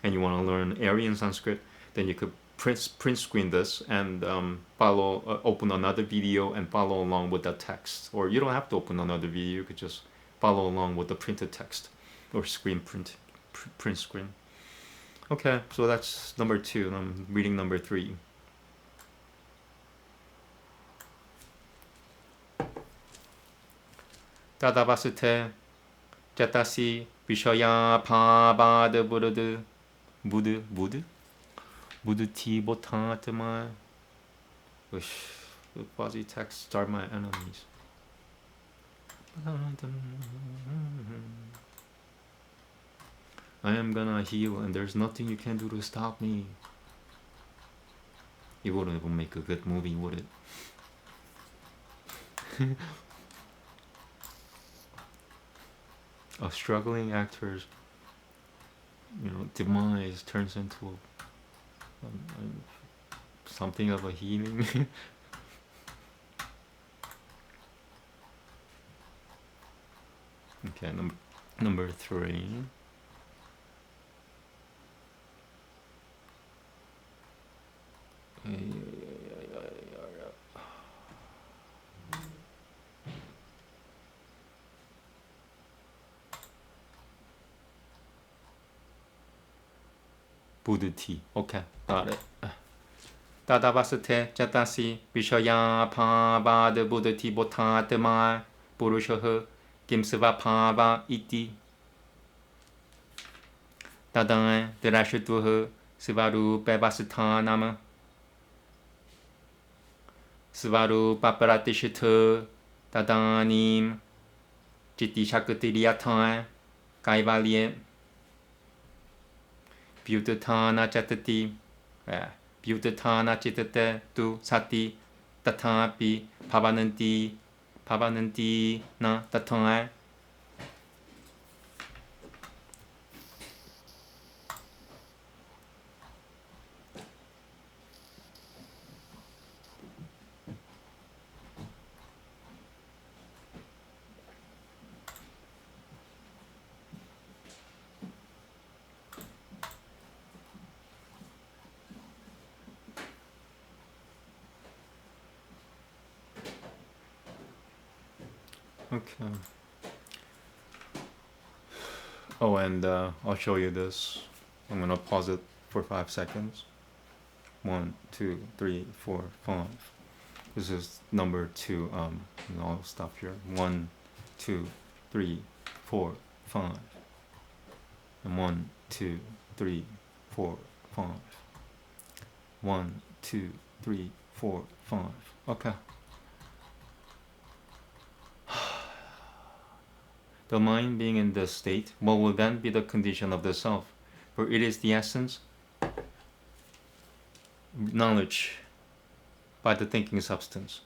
and you want to learn Aryan Sanskrit, then you could print screen this and open another video and follow along with the text. Or you don't have to open another video, you could just follow along with the printed text or screen print screen. Okay, so that's number 2. I'm reading number 3. Tadavaste jatasi vishaya pabad buddhi botatma. The fuzzy texts are my enemies. I am gonna heal and there's nothing you can do to stop me. It wouldn't even make a good movie, would it? A struggling actor's demise turns into something of a healing. Okay, number 3. Buddhi. Okay, got it. Tadavaste jatasi vishaya pavad buddhi botatma purushaha kimsava pava iti. Tadan dirashatuha sivaru pevasathanama sivaru paparatishita tadanim jiti shakutiriyatan kaivalye Bhutatana chatati, Bhutatana chitate tu sati, tatapi pavananti na tatang. Okay. Oh, and I'll show you this. I'm gonna pause it for 5 seconds. 1, 2, 3, 4, 5. This is number 2. And I'll stop here. 1, 2, 3, 4, 5. And 1, 2, 3, 4, 5. 1, 2, 3, 4, 5. Okay. The mind being in this state, what will then be the condition of the self? For it is the essence, knowledge by the thinking substance.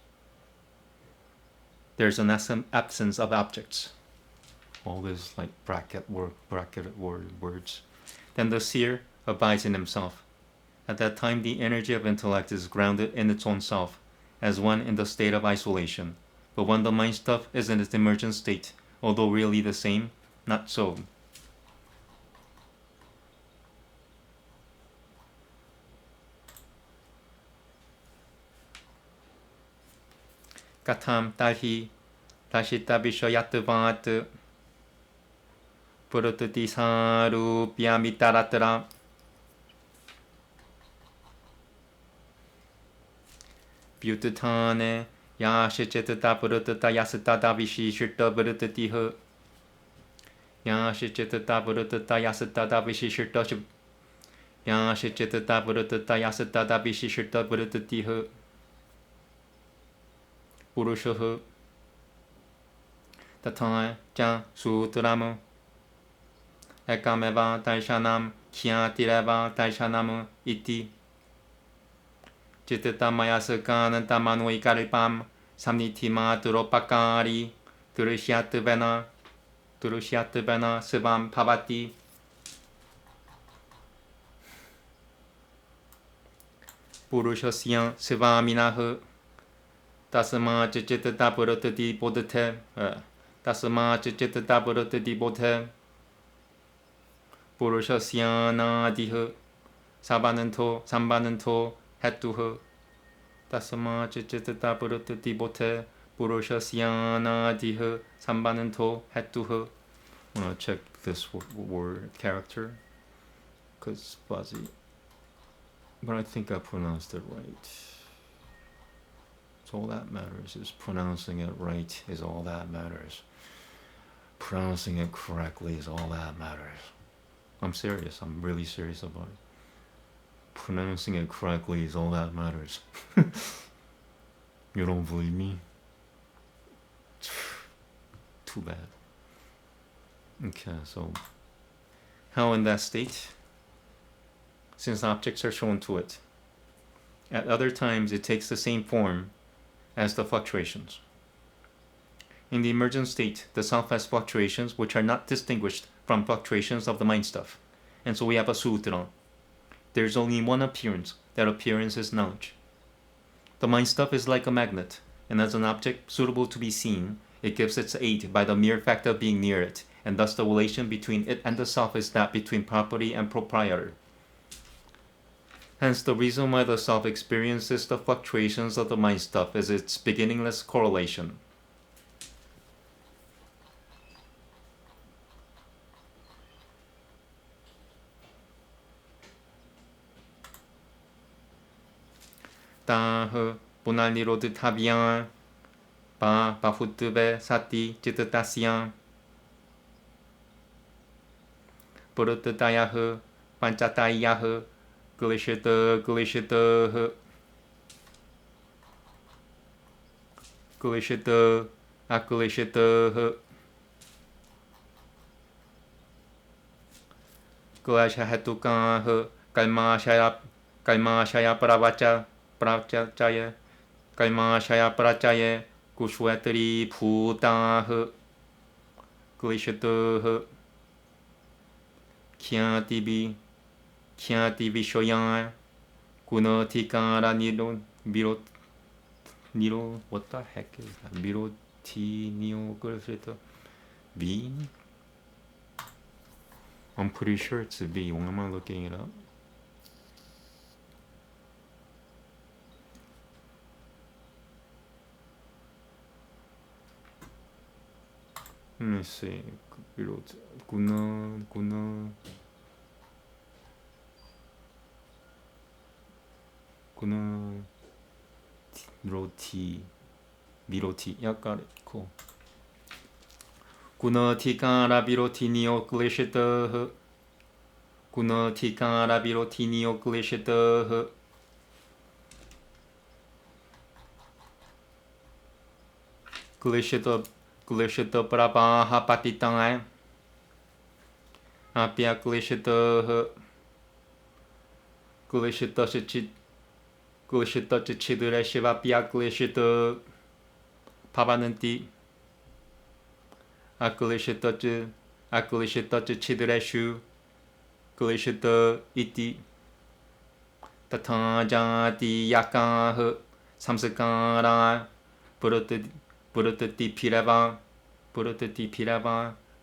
There's an absence of objects. All this like bracketed words. Then the seer abides in himself. At that time, the energy of intellect is grounded in its own self, as one in the state of isolation. But when the mind stuff is in its emergent state, although really the same, not so. Katam talhi tashita vishayatvat purutati sarupyamitaratara Bhutatane Yashichetata Purutata Yasatata Vishishita Purutatiha Ya shitata buruta yasata vishishirta shib. Ya shitata buruta yasata vishishirta burutatiha. Purushaha. Tatha ja sutrama. Ekameva taishanam kyatireva taishanam iti. Chitata mayasakana tamano ikaripam. Samnitima turopakari. Turushyatavena. Turushyatavena sivam pavati. Purushasya sivaminaha. Tasma chichitata purutati bodhate. Tasma chichitata purutati bodhate. Purushasya nadiha. Sambananto hetuha. Tasma chichitata purutati bodhate. Purushasya nadiha. Sambananto hetuha. I'm going to check this word character because fuzzy. But I think I pronounced it right. So all that matters is pronouncing it right is all that matters. Pronouncing it correctly is all that matters. I'm serious. I'm really serious about it. Pronouncing it correctly is all that matters. You don't believe me? Too bad. Okay, so how in that state? Since objects are shown to it. At other times, it takes the same form as the fluctuations. In the emergent state, the self has fluctuations which are not distinguished from fluctuations of the mind stuff. And so we have a sutra. There is only one appearance. That appearance is knowledge. The mind stuff is like a magnet, and as an object suitable to be seen, it gives its aid by the mere fact of being near it, and thus the relation between it and the self is that between property and proprietor. Hence, the reason why the self experiences the fluctuations of the mind stuff is its beginningless correlation. Taha punalnirodh thabyan pa pafutve sati chitatasyan purutatayaha panchatayaha glishita glishita glishita aglishita glashahatukaha kalmashaya paravacha prachaya kalmashaya prachaya kushwatri bhutaha glishitaha khyatibi vishoyan gunatikara niro what the heck is that? Viroti nio glishita V? I'm pretty sure it's a V. Why am I looking it up? Let me see. Guna. Roti. Viroti. Yeah, got it. Cool. Gunatikara virotinio glishita. Gunatikara virotinio glishita. Glishita prabaha patitan. Apya glishita. Glishita chichidure shivapya glishita. Pavananti. Aglishita chichidureshu. Glishita iti. Tatanjati yakaha. Samsakara. Purutati pirava.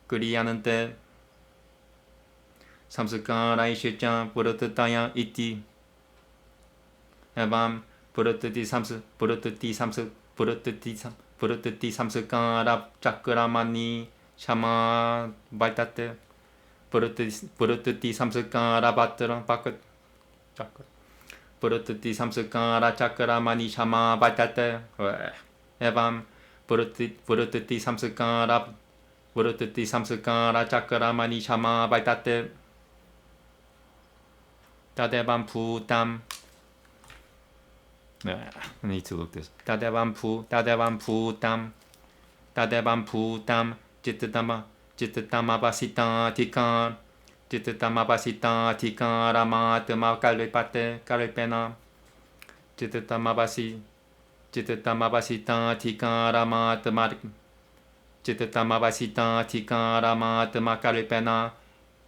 Kuriyanante. Samsakara ishichan purutataya iti. Evam purutati samsakara chakramani shama vaitate. Purutati samsakara pakat chakra. Purutati samsakara chakramani shama vaitate. Evam purutati samsakara Burututi samskara chakra mani chama baitate. Tadevan putam. I need to look this. Tadevan putam. Tadevan putam. Jitatama basita tikan. Jitatama basita tikan ramatama kalipate kalipena. Jitatama basita tikan ramatama. Jitatama basita tikan ramatama kalipena.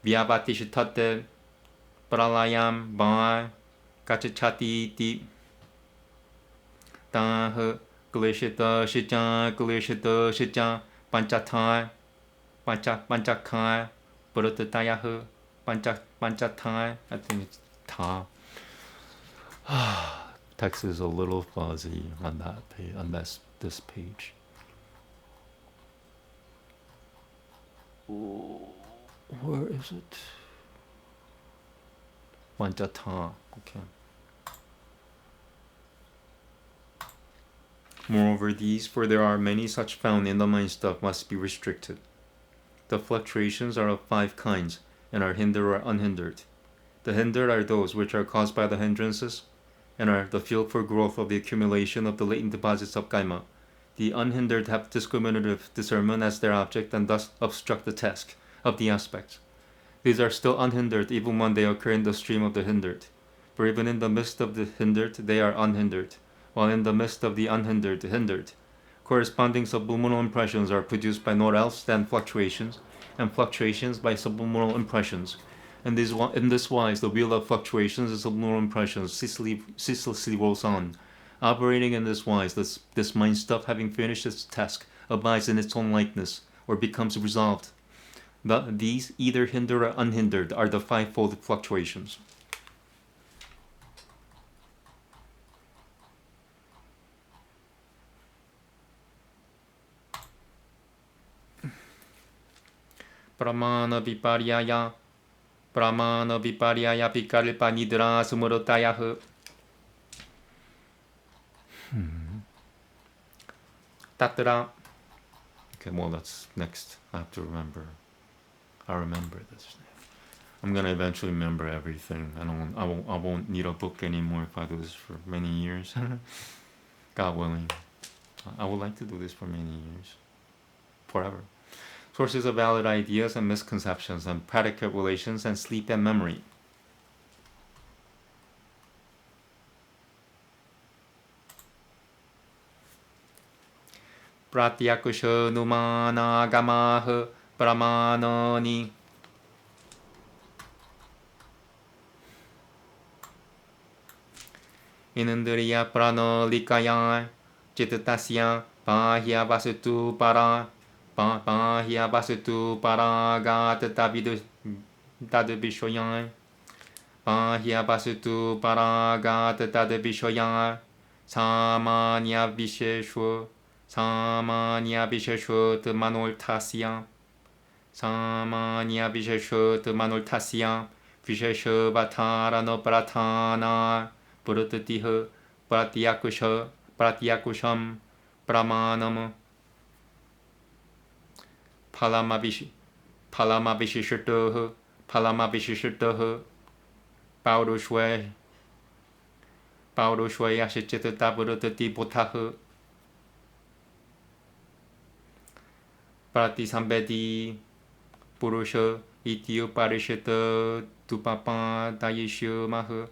Vyavati shitate. Pralayam Bhai Kachachati Deep Tah Glishita Shicha Panchatai Panchakai Burutatayahu Panchatai. I think it's Ta. Text is a little fuzzy on that page, on this page. Where is it? Panchata. Okay. Moreover, these, for there are many such found in the mind stuff, must be restricted. The fluctuations are of 5 kinds, and are hindered or unhindered. The hindered are those which are caused by the hindrances, and are the field for growth of the accumulation of the latent deposits of kaima. The unhindered have discriminative discernment as their object, and thus obstruct the task of the aspects. These are still unhindered even when they occur in the stream of the hindered. For even in the midst of the hindered, they are unhindered, while in the midst of the unhindered, hindered. Corresponding subliminal impressions are produced by naught else than fluctuations, and fluctuations by subliminal impressions. In this wise, the wheel of fluctuations and subliminal impressions ceaselessly rolls on. Operating in this wise, this mind stuff, having finished its task, abides in its own likeness, or becomes resolved. These, either hindered or unhindered, are the 5-fold fluctuations. Pramana viparyaya vikalpa nidra sumurotayah. Tatra. Okay, well, that's next. I have to remember. I remember this. I'm gonna eventually remember everything. I won't need a book anymore if I do this for many years. God willing. I would like to do this for many years. Forever. Sources of valid ideas and misconceptions and predicate relations and sleep and memory. Pratyakusha numana gamah pramanani. Inundriya pranolikaya chitasya bahya vasutu para bahya vasutu paragat tadvishoyan bahya vasutu paragat tadvishoyan samanya visheshwa manoltasya samanya visheshut manoltasya vishesha vatarano pratana purutatiha pratyakusham pramanam Palamavishishataha Paurushvaya Shichitata Purutati Potaha Pratisambedi Purusha Ityo Parishata Dupapa Dayishu Maha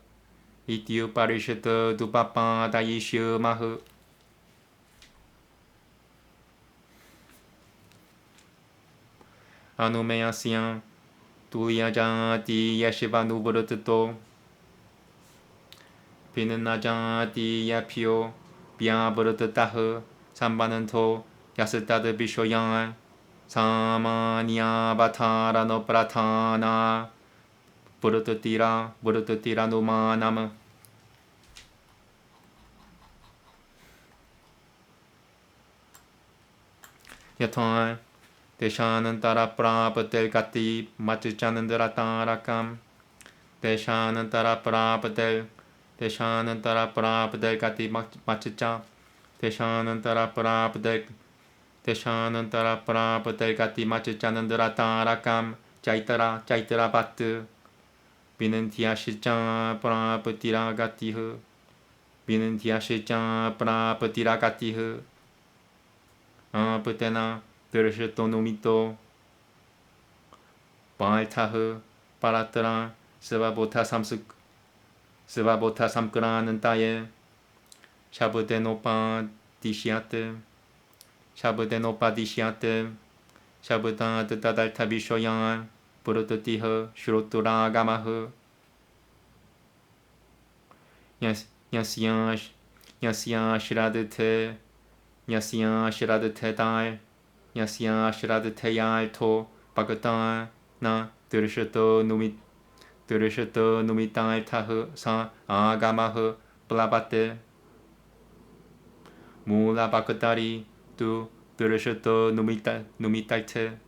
Ityo Parishata Dupapa Dayishu Maha Anumeyasya Tuliyajati Yashivanu Burutato Pinanajati Yapio Bia Burutataha Sambananto Yasatata Bishoyan Samanya Vatara no Pratana Burutatira Numanama Yatan Deshanantara Prapatel Kati Machichanandara Tarakam Deshanantara Prapatel Kati Machicha Deshanantara Prapatel 대샤는 따라 브라브델 가티 마치 짜는드라 따라감 짜이따라 바트 비는 디아시짱 브라브디라 가티흐 비는 디아시짱 브라브디라 가티흐 부테나 드르시토 노미토 바알타흐 바라트라 스바보타 삼크라는 따에 샤브데노파 디시아트 샤브데노파 디시아트 샤브다 드다달타비쇼양 부르트티흐 슈로투라 가마흐 야시야 시라드테 야시야 시라드테달 야시야 시라드테얄토 바그타 나 드르시토 누미탈 타흐 사 아가마흐 블라바테 무라바크다리 두 드르시토 누미탈테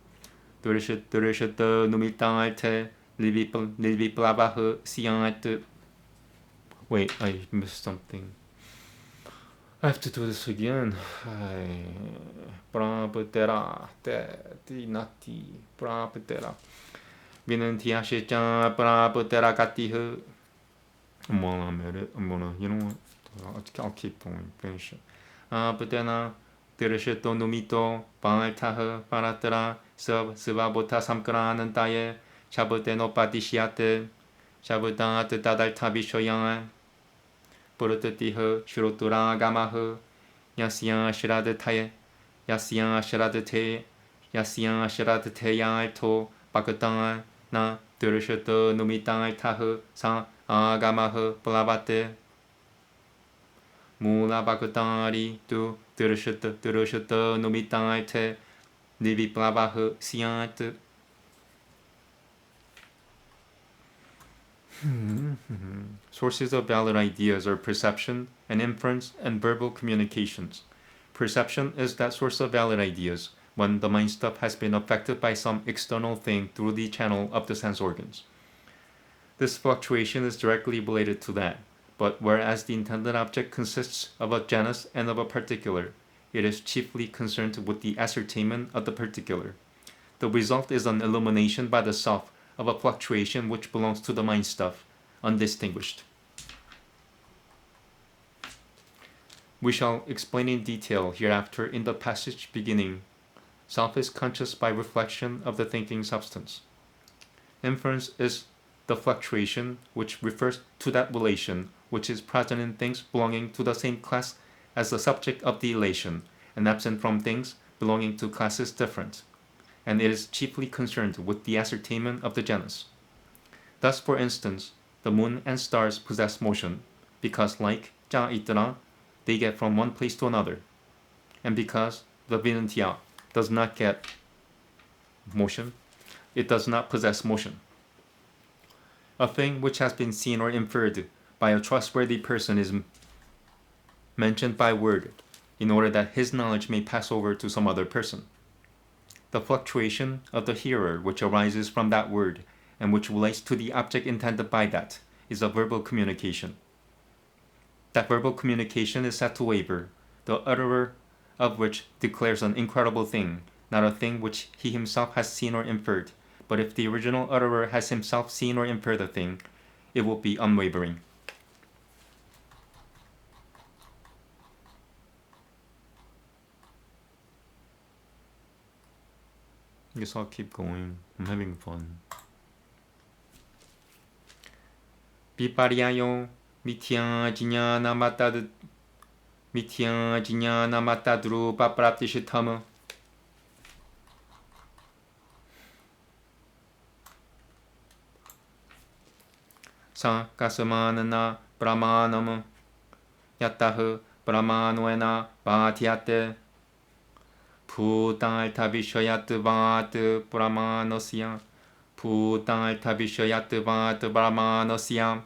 드르시토 누미탈테 릴비 블라바흐 시안트. Wait, I missed something. I have to do this again. 브라브테라 테디나티 브라브테라 비는 디아시짱 브라브테라 가티흐. I'm gonna, you know what? I'll keep going. Finish it. 부테나 드르시토 누미토 바알타흐 바라트라 스바보타 삼크라는 따에 샤브테노 파디시아테 샤브다 드다달타비쇼양 부르트티흐 슈로투라 가마흐 야시야 시라드테얄토 바크땅 나 드르시토 누미땅알타흐 사 아가마흐 블라바테 무라바크땅리 두 드르시토 누미땅알테 릴비 블라바흐 시안트. Sources of valid ideas are perception and inference and verbal communications. Perception is that source of valid ideas when the mind stuff has been affected by some external thing through the channel of the sense organs. This fluctuation is directly related to that, but whereas the intended object consists of a genus and of a particular, it is chiefly concerned with the ascertainment of the particular. The result is an illumination by the self of a fluctuation which belongs to the mind stuff, undistinguished. We shall explain in detail hereafter in the passage beginning. Self is conscious by reflection of the thinking substance. Inference is the fluctuation which refers to that relation which is present in things belonging to the same class as the subject of the elation, and absent from things belonging to classes different, and it is chiefly concerned with the ascertainment of the genus. Thus, for instance, the moon and stars possess motion, because like 자 있더라, they get from one place to another, and because the vinantia does not get motion, it does not possess motion. A thing which has been seen or inferred by a trustworthy person is mentioned by word, in order that his knowledge may pass over to some other person. The fluctuation of the hearer which arises from that word and which relates to the object intended by that is a verbal communication. That verbal communication is said to waver, the utterer of which declares an incredible thing, not a thing which he himself has seen or inferred, but if the original utterer has himself seen or inferred a thing, it will be unwavering. I guess I'll keep going. I'm having fun. 비파리아요 미티아지냐나 마타드루 파프라티시타무. 사 가스마느나 브라마나무 야타흐 브라마노에나 바티아테 부탈타비셔야트 바트 브라마노시야 부탈타비셔야트 바트 브라마노시야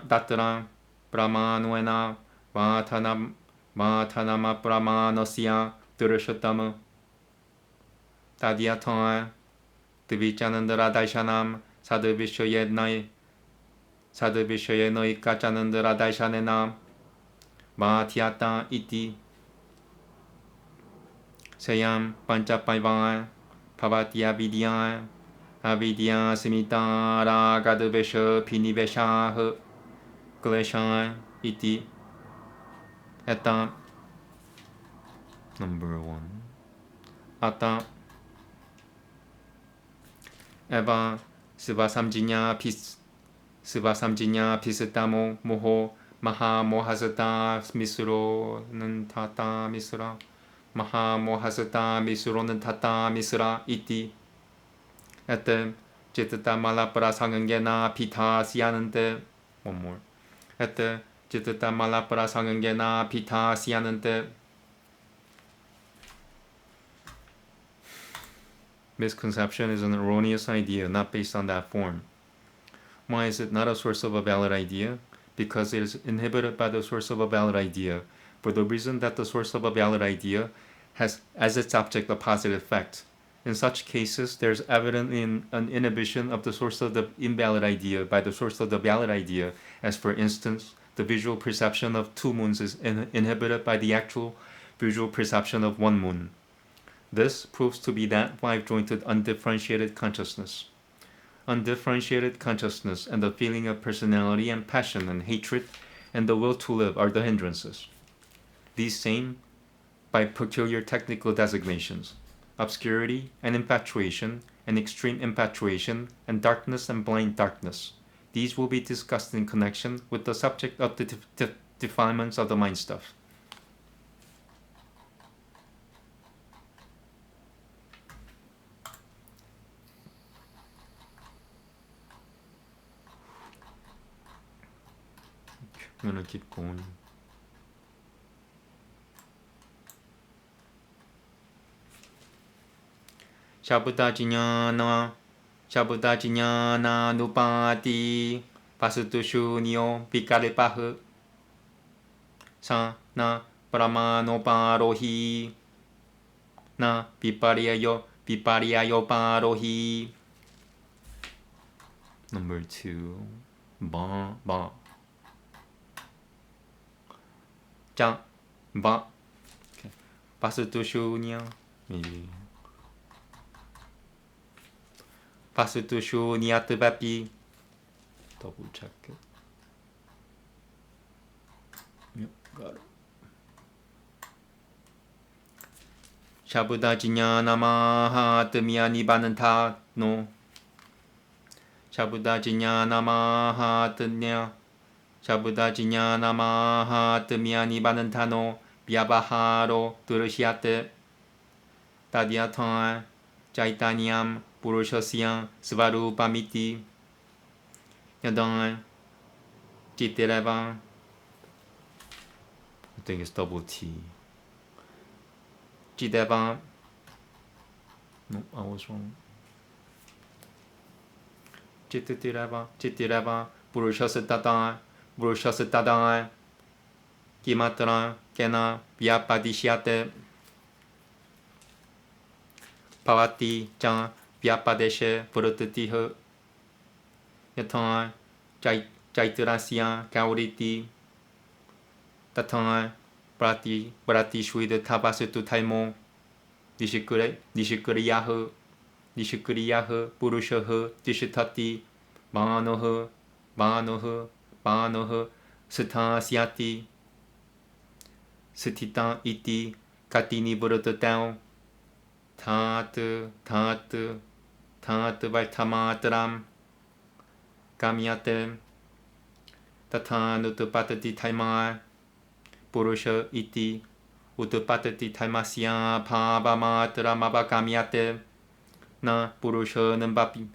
다트라 브라마노에나 마타나마 브라마노시야 들으셨다무 다디아통아 드비짜는드라 다이샤남 사드비셔예 너희 까짜는드라 다이샤네남 마티아타 이티 Sayam Panchapaivan Pavati Avidya Avidya Simita Ragadvesha Pinivesha Klesha Iti Eta. Number 1. Ata Eva Sivasamjinya Pisitamo Moho Maha Mohasata Misro는 Tata Misra Maha Mohasata Misro는 Tata Misra Iti Ete Jitata Malapara Sangangena Pita Sianante. One more. Ete Jitata Malapara Sangangena Pita Sianante. Misconception is an erroneous idea not based on that form. Why is it not a source of a valid idea? Because it is inhibited by the source of a valid idea, for the reason that the source of a valid idea has as its object a positive effect. In such cases, there is evidently an inhibition of the source of the invalid idea by the source of the valid idea, as for instance, the visual perception of 2 moons is inhibited by the actual visual perception of 1 moon. This proves to be that 5-jointed undifferentiated consciousness. Undifferentiated consciousness and the feeling of personality and passion and hatred and the will to live are the hindrances. These same, by peculiar technical designations, obscurity and infatuation and extreme infatuation and darkness and blind darkness. These will be discussed in connection with the subject of the defilements of the mind stuff. I'm gonna keep going. Shabutajinyana Nupati Pasutushunyo Vikaripahu Sa na Brahmanoparohi Na Vipariyayo Parohi. Number 2. Ba ba Ja ba. Okay. Pasutushunya maybe. Pasutushunyatvapi. Double check it. Yep, got it. Shabudajinyana Tmyanibananta no. Shabudajinyana Tmyanibanantano Vyabaharo Durushyate Tadyatan Chaitanyam Purushasya Svarupamiti Yadan Chitireva. I think it's double T. Chideva. No, I was wrong. Chitireva Purushasatadai Kimatra Kena Vyapadishyate Pavati Jan Vyapadeshe Purutatiha Yatan Chaiturasya Kauriti Tatan Brati Shwida Tabasutu Taimo Nishikuriyahu Purushaha Dishitati Manoha Sita Syati Sitita Iti Katini Burutataun Tat Vaitamatram Kamyate Tatanutupatati Taima Purusha Iti Utupatati Taimasya Pavamatram Abakamyate Na Purusha Nambai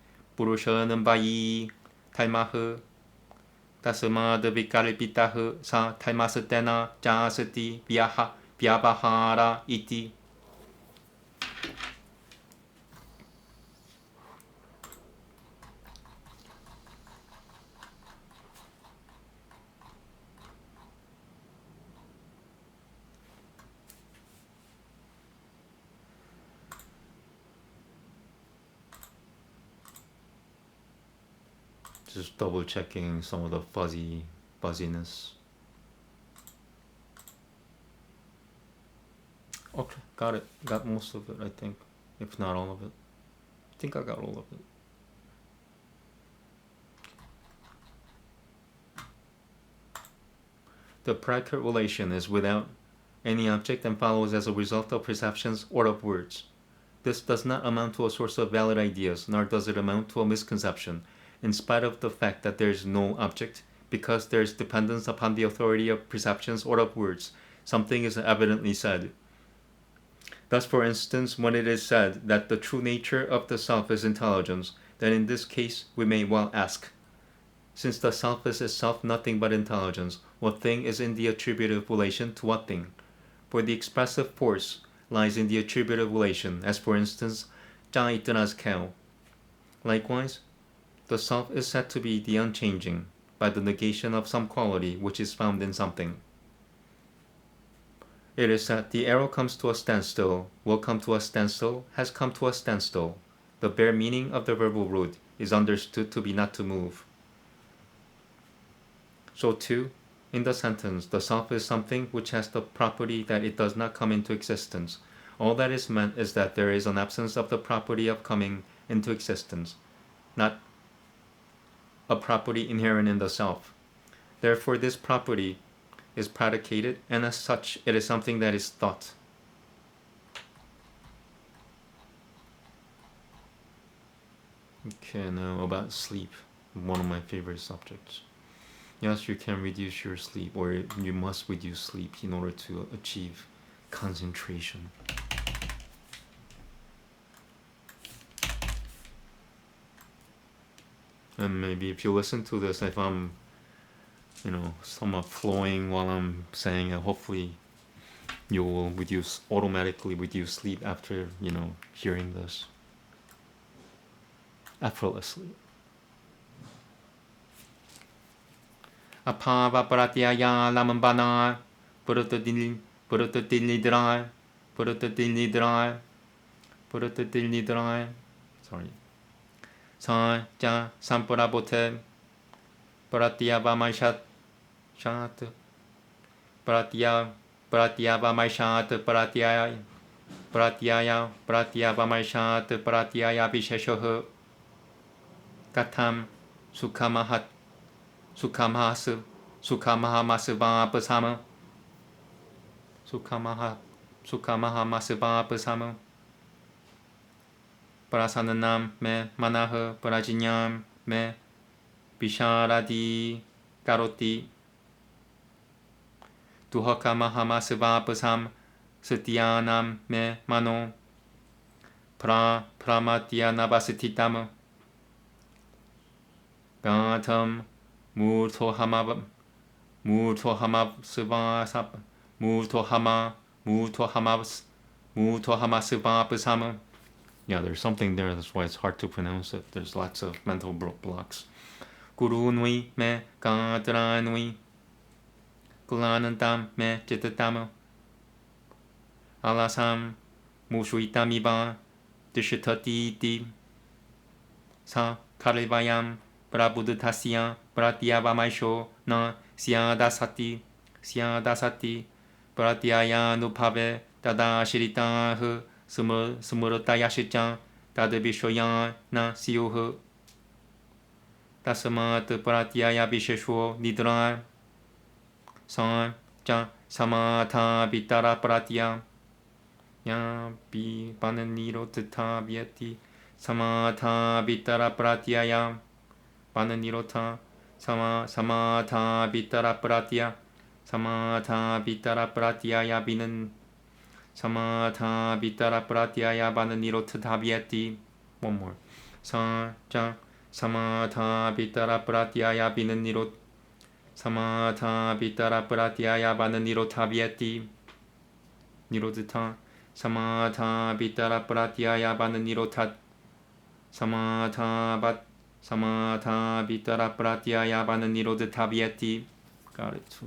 Taimahu Tasmad Vikalipitahu Sa Taimasatena Jasati Vyabahara Iti. Just double checking some of the fuzziness. Okay, got it. Got most of it, I think. If not all of it. I think I got all of it. The predicate relation is without any object and follows as a result of perceptions or of words. This does not amount to a source of valid ideas, nor does it amount to a misconception, in spite of the fact that there is no object, because there is dependence upon the authority of perceptions or of words. Something is evidently said. Thus, for instance, when it is said that the true nature of the self is intelligence, then in this case we may well ask, since the self is itself nothing but intelligence, what thing is in the attributive relation to what thing? For the expressive force lies in the attributive relation, as for instance, 짜 있더라's cow. Likewise, the self is said to be the unchanging by the negation of some quality which is found in something. It is said the arrow comes to a standstill, will come to a standstill, has come to a standstill. The bare meaning of the verbal root is understood to be not to move. So too, in the sentence, the self is something which has the property that it does not come into existence. All that is meant is that there is an absence of the property of coming into existence, not a property inherent in the self. Therefore, this property is predicated, and as such, it is something that is thought. Okay, now about sleep, one of my favorite subjects. Yes, you can reduce your sleep, or you must reduce sleep in order to achieve concentration. And maybe if you listen to this, if I'm, somewhat flowing while I'm saying it, hopefully you will automatically reduce sleep after, hearing this. Effortlessly. Apava pratyaya lamambana purutadilidrai sorry. Sa ja sampurabote pratyavamaishat shat pratyavamaishat pratyavamaishat pratyaya visheshoh katham sukamahamasvapasama sukamahamasvapasama prasananam me manah prajinyam me visharadi karoti duhakamahamasvapasam satyanam me mano pramatyanavasititam Gatam Murtohamasvapasama. Yeah, there's something there, that's why it's hard to pronounce it. There's lots of mental blocks. Guru nui me Gadra nui Kulanantam me Chitatama Alasam Mushuitamiba Dishitati Sa Kalivayam Prabhudatasya Pratyavamaisho na Syadasati Pratyayanupave Tada Shiritah Sumurtayashichan Tadavishoyan na Siyuh Tasamat Pratyaya Visheshwo Nidra San Cha Samatha Vitara Pratya Ya Pi Pananiro Tata Vyati Samatha Vitara Pratyaya Pananirota Samatha Vitara Pratya Samatha Vitara Pratyaya Binan Samatha Vitara Pratyaya Pananirota Vyati. One more. Samatha Vitara Pratyaya Binanirot Samatha Vitara Pratyaya Pananirota Vyati Nirodhita Samatha Vitara Pratyaya Pananirota Samatha Vitara Pratyaya Pananirodhita Vyati. Got it.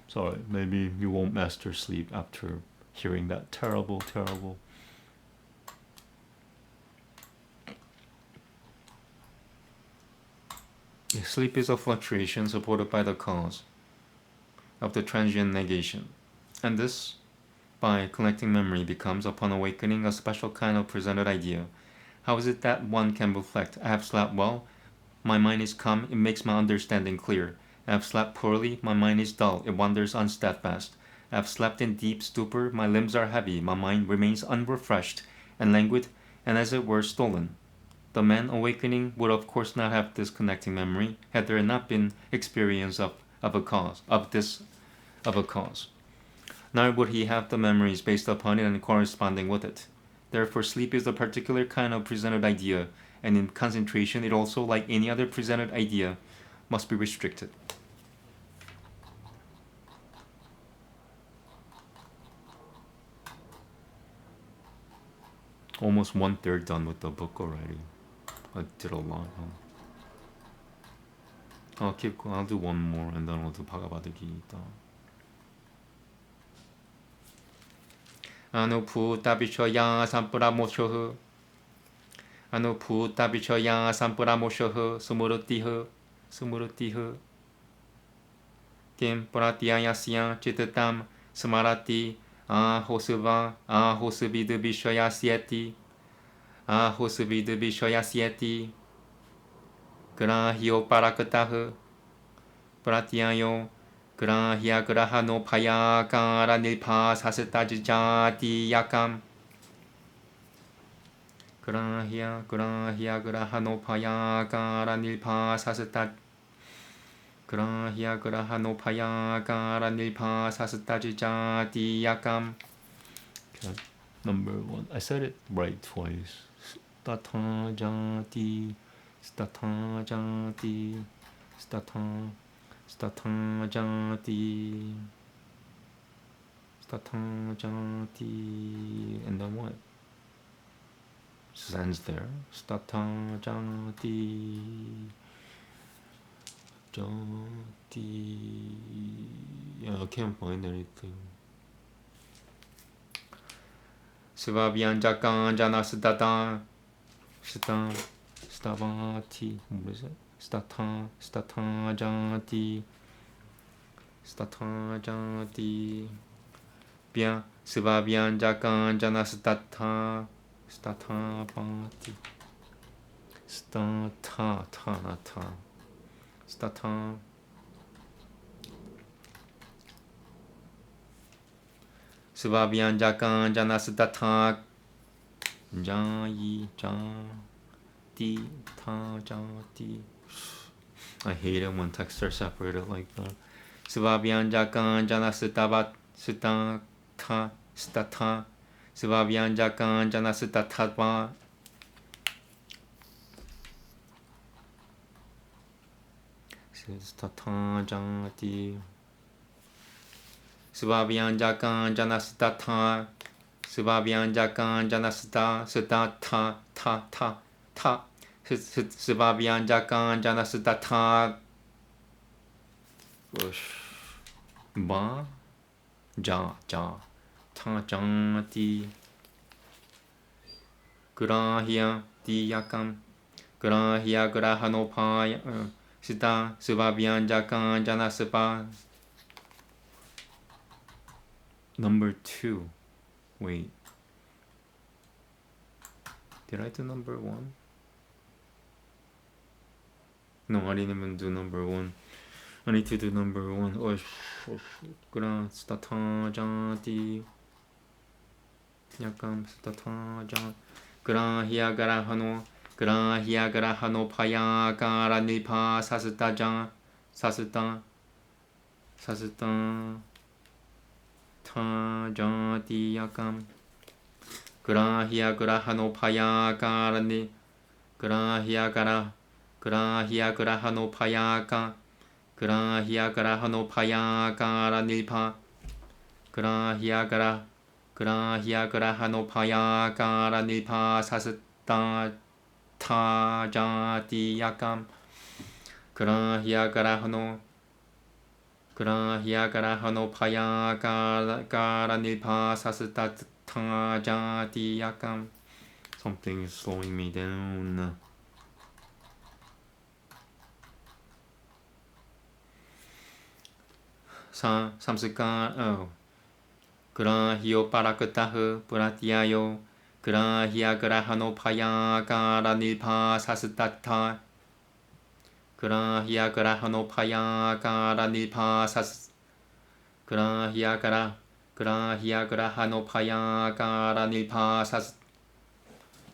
Sorry, maybe you won't master sleep after hearing that terrible. Sleep is a fluctuation supported by the cause of the transient negation, and this by collecting memory becomes, upon awakening, a special kind of presented idea. How is it that one can reflect? I have slept well, my mind is calm, it makes my understanding clear. I have slept poorly, my mind is dull, it wanders unsteadfast. I have slept in deep stupor, my limbs are heavy, my mind remains unrefreshed and languid, and as it were stolen. The man awakening would of course not have this connecting memory had there not been experience of a cause. Nor would he have the memories based upon it and corresponding with it. Therefore, sleep is a particular kind of presented idea, and in concentration it also, like any other presented idea, must be restricted. Almost 1/3 done with the book already. I did a lot. I'll do one more and then I'll do Bhagavad Gita. Anuputabichoya sampuramochoha. Anuputabichoya sampuramochoha sumurutiha. Kim pratyayasya chitatam samarati ahosuva ahosuvidabhishoyasyati grahyo parakataha pratyayo grahya grahano payakara nilpa sasitajati yakam grahya grahano payakara nilpa sasitajati grahya grahano payakara nilpa sasitajati yakam. Okay. Number 1. I said it right twice. Statajati, statajati, statajati, and then what? Just ends there. Statajati. Yeah, I can't find anything. Svabhyanjakan janasdata stavati. What is it? Statajati. Bien. Svabhyanjakan janasdata statavati. Stata. Svabhyanjakan janasdata jayi jati ta jati. I hate it when texts are separated like that. Svabhyanjakan janasdata stata. Svabhyanjakan janasdata. Stata jati. Svabhyanjakan janasdata. Svabhyanjakan janasdata ta. Svabhyanjakan janasdata ba ja ta jati. Grahya diyakam. Grahya grahanopaya sita svabhyanjakan janaspa. Number 2. Wait. Did I do number 1? No, I didn't even do number 1. I need to do number 1. Gra statajati. Yakam statajan. Grahya grahano. Grahya grahano payakara nipa sasitajan. Sasita. Ta jati yakam. Grahya grahano payakara ni. Grahya grahano payaka. Grahya grahano payakara nipa. Grahya grahano payakara nipa sasita ta jati yakam. Grahya grahano payakara nipa sasita ta jati yakam. Something is slowing me down. Samskara. 그라히오 파라크타흐 브라티아요 그라히아 그라하노파야 가라닐파 사스타타 그라히아 그라하노파야 가라닐파 사스 그라히아 그라하노파야 가라닐파 사스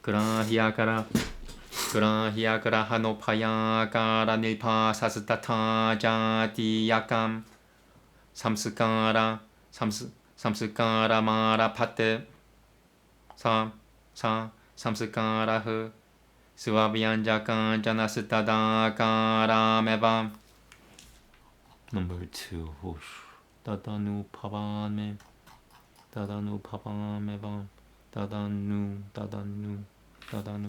그라히아 그라하노파야 가라닐파 사스타타 자디야감 삼스카라 마라 파테 삼스카라흐 스와비안자칸 자나스타다 가라메밤 Number 2 다다누 파바메밤 다다누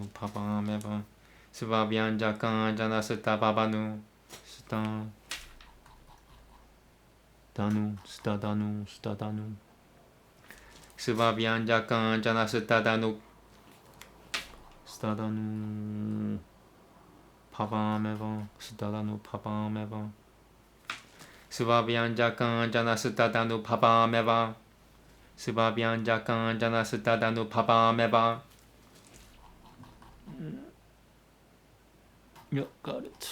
파바메밤 스와비안자칸 자나스타 바바누 스타다누 스바비안자칸 자나 스타다누 파바메바 스바비안자칸 자나 스타다누 파바메바 스바비안자칸 자나 스타다누 파바메바 got it.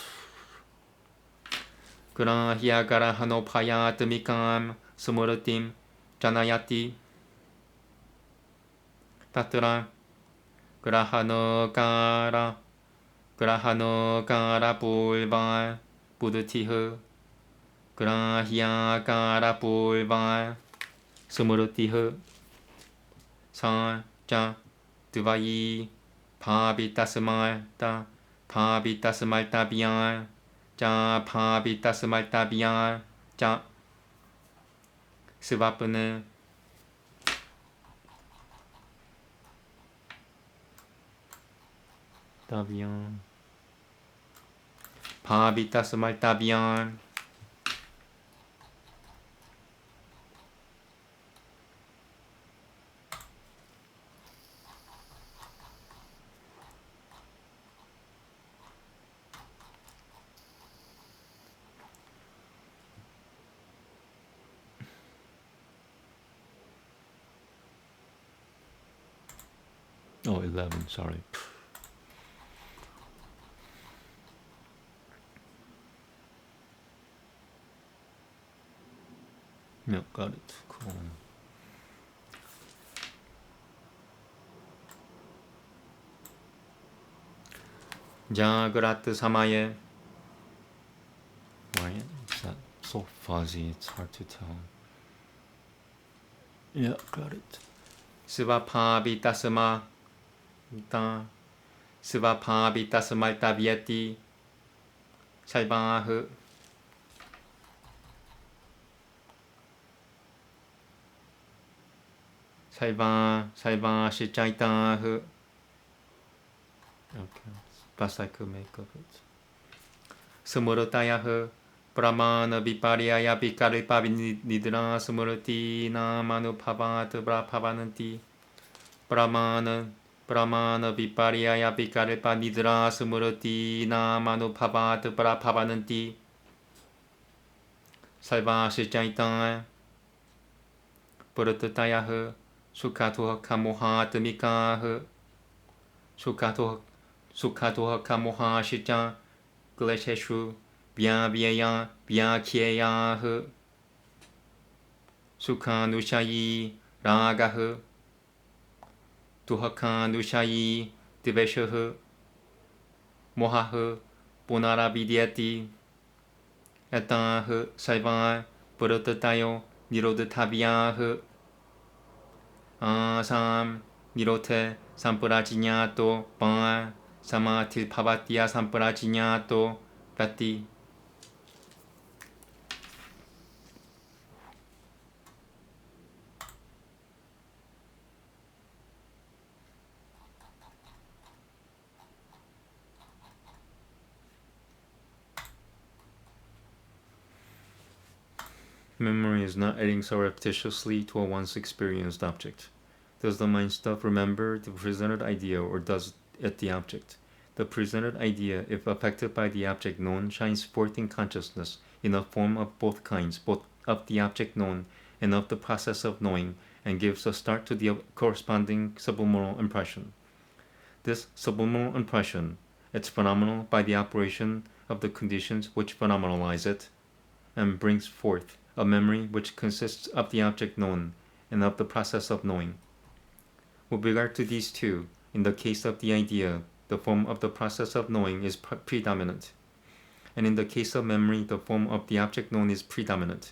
그라히아가라 하노파야 드미캄 스무르팀 자나야티 타트라 그라하노가라 불발 부드티흐 그라히아가라 불발 스무르티흐 사자 드바이 파비타스말타 비안 자 파비타스말타 비안 자 스바프는 타비안 파비타스말타 비안 Oh, 11, sorry. Yeah, got it. Cool. 자그라트 사마예. Why is that so fuzzy? It's hard to tell. Yeah, got it. 스바파비타스마 스바파비타스말타 비에티 살바흐 살바 시짜이타흐. Okay, best I could make of it. 스무르타야흐 브라마나 비파리아야 비카를 파비니드라 스무르티나 마누파바트 브라파바는티 브라마나 비파리아야 비카를 파니드라 스무르티나 마누파바트 브라파바는티 살바 시짜이타 브르트타야흐 수카토하카모하 드미카흐 수카토하카모하 시짜 글레셰슈 비아비에야 비아키에야흐 수카누샤이 라가흐 두하카누샤이 드베셔흐 모하흐 보나라비디에티 에타흐 살바 브르트타요 니로드타비아흐 아삼 니로테 삼프라지냐토 반 사마틸파바티아 삼프라지냐토 바티. Memory is not adding surreptitiously to a once experienced object. Does the mind stuff remember the presented idea, or does it the object? The presented idea, if affected by the object known, shines forth in consciousness in the form of both kinds, both of the object known and of the process of knowing, and gives a start to the corresponding subliminal impression. This subliminal impression, it's phenomenal by the operation of the conditions which phenomenalize it, and brings forth a memory which consists of the object known and of the process of knowing. With regard to these two, in the case of the idea, the form of the process of knowing is predominant, and in the case of memory, the form of the object known is predominant.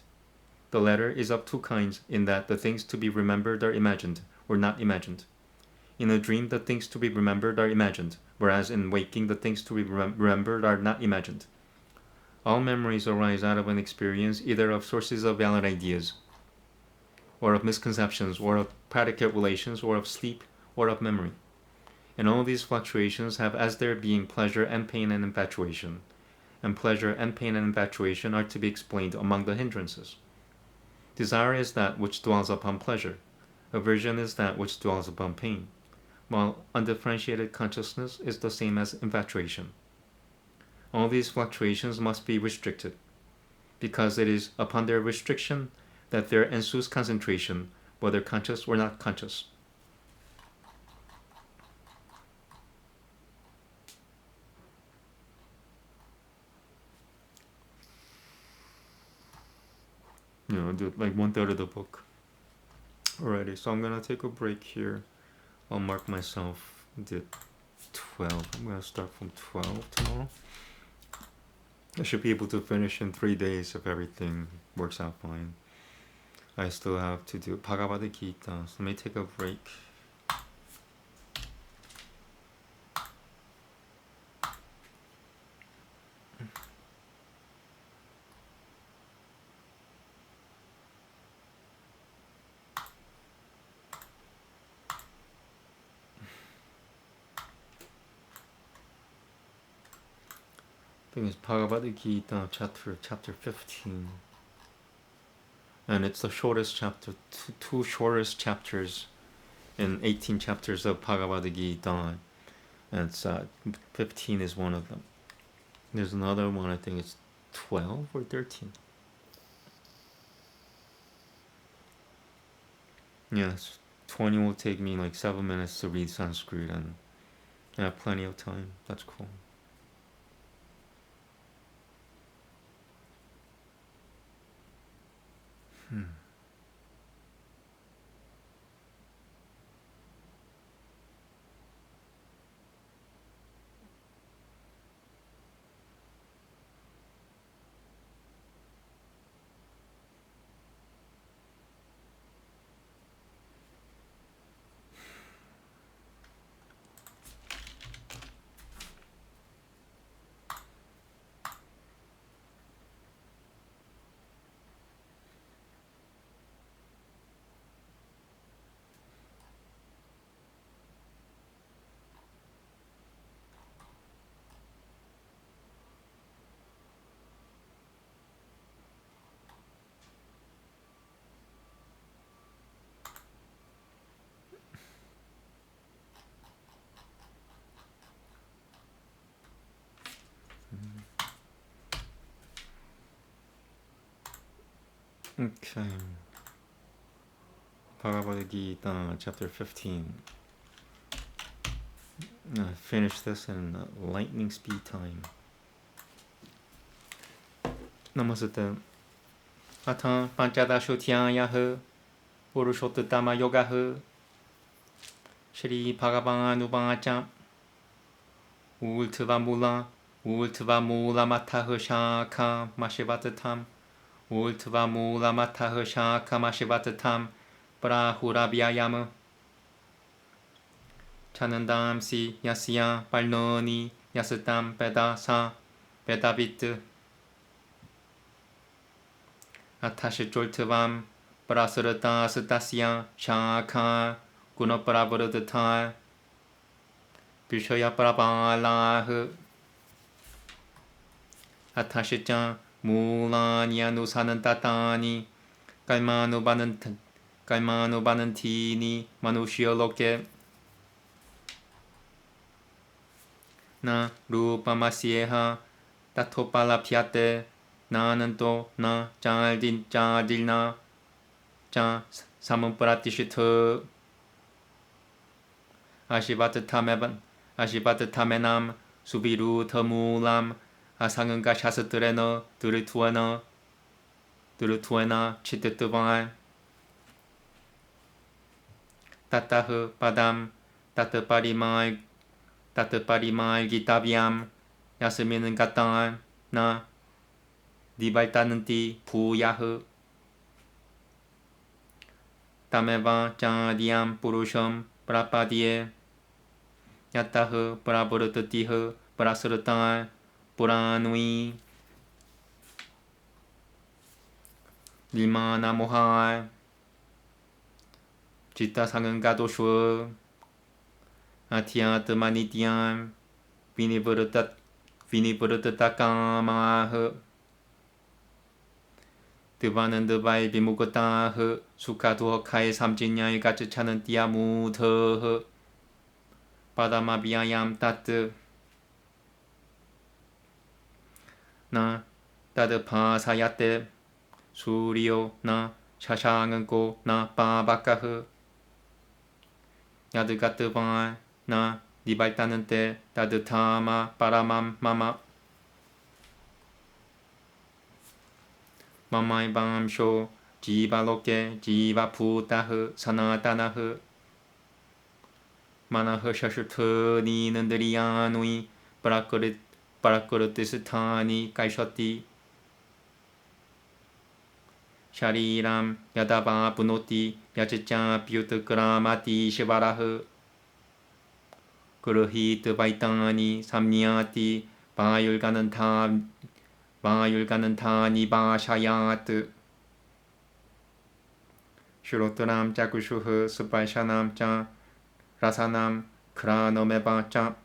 The latter is of two kinds, in that the things to be remembered are imagined or not imagined. In a dream, the things to be remembered are imagined, whereas in waking, the things to be remembered are not imagined. All memories arise out of an experience either of sources of valid ideas, or of misconceptions, or of predicate relations, or of sleep, or of memory. And all these fluctuations have as their being pleasure and pain and infatuation, and pleasure and pain and infatuation are to be explained among the hindrances. Desire is that which dwells upon pleasure, aversion is that which dwells upon pain, while undifferentiated consciousness is the same as infatuation. All these fluctuations must be restricted, because it is upon their restriction that there ensues concentration, whether conscious or not conscious. Do like 1/3 of the book already. So I'm gonna take a break here. I'll mark myself did 12. I'm gonna start from 12 tomorrow. I should be able to finish in 3 days if everything works out fine. I still have to do Bhagavad Gita, so let me take a break. I think it's Bhagavad Gita chapter 15. And it's the shortest chapter, two shortest chapters in 18 chapters of Bhagavad Gita. And it's 15 is one of them. There's another one, I think it's 12 or 13. Yes, 20 will take me like 7 minutes to read Sanskrit, and I have plenty of time. That's cool. Okay. Bhagavad Gita, chapter 15. Finish this in lightning speed time. Namaste. Atha Panchadashotyayah Purushottama Yogah Shri Bhagavanubhacha Ultva Mula Matah Shaka Mashivatatam Ultva Mula Matah Shaka Mashivatatam Prahurabhyayam Chanandam Si Yasya Parnoni Yasatam Pedasa Pedavit Atashijoltvam Prasarata Satasya Shaka Gunaparavadata Vishaya Parabalah Atashija Mulanya Sanantatani Kaimanu Banantini Manushya Loke Na Rupamasyeha Tatopalapyate Nananto Na Jadilna 짱 사문프라티슈트 아시바트 타메남 수비루 터무람 아상은가 샤스트레너 드르투에나 치트트발 따따흐 바담 따뜻파리말 기타비암 야스미는 가땅 나 니발따는띠 부야흐 타메바 짱디암 부루셴 브라파디에 야따흐 브라브르트티흐 브라스르땅 브라누이 리마나모할 지타상은 가도슈 아티아트마니티암 비니브르트타까마흐 드바는 드바이 비무그타흐 수카두허카의 삼진야의 가츠차는 띠아무드흐 바다마비아얌 따뜨 나 따드파사야떼 수리오 나 샤샹은고 나 빠바카흐 야드가뜨바 나 니발따는때 따드타마 빠라맘 마마 마마이밤쇼 지바로케 지바푸타흐 사나타나흐 마나흐 샤슈트 니는드리아누이 브라크르티스타니 까이셔티 샤리람 야다바 부노티 야치짜 비우트그라마티 시바라흐 그르히트 바이타니 삼니아티 바율가는 타니 바샤야트 슈로트람 짜쿠슈흐 스파이샤남 짜 라사남 크라노메바 짜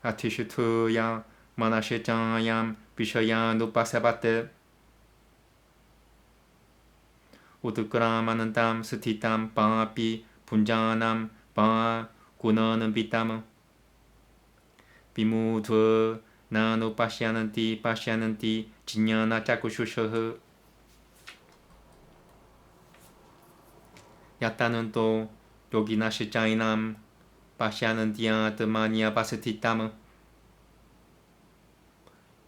아티슈트야 마나시짱얌 비셔야 누파세바테 우드그라마는 땀 스티땀 바삐 분자남 바 구너는 비땀 비무드 나누 파시아는 띠 진야나 짜쿠슈셔흐 야따는 또 요기나 시짜이남 파시아는 디아 드마니아 바스티땀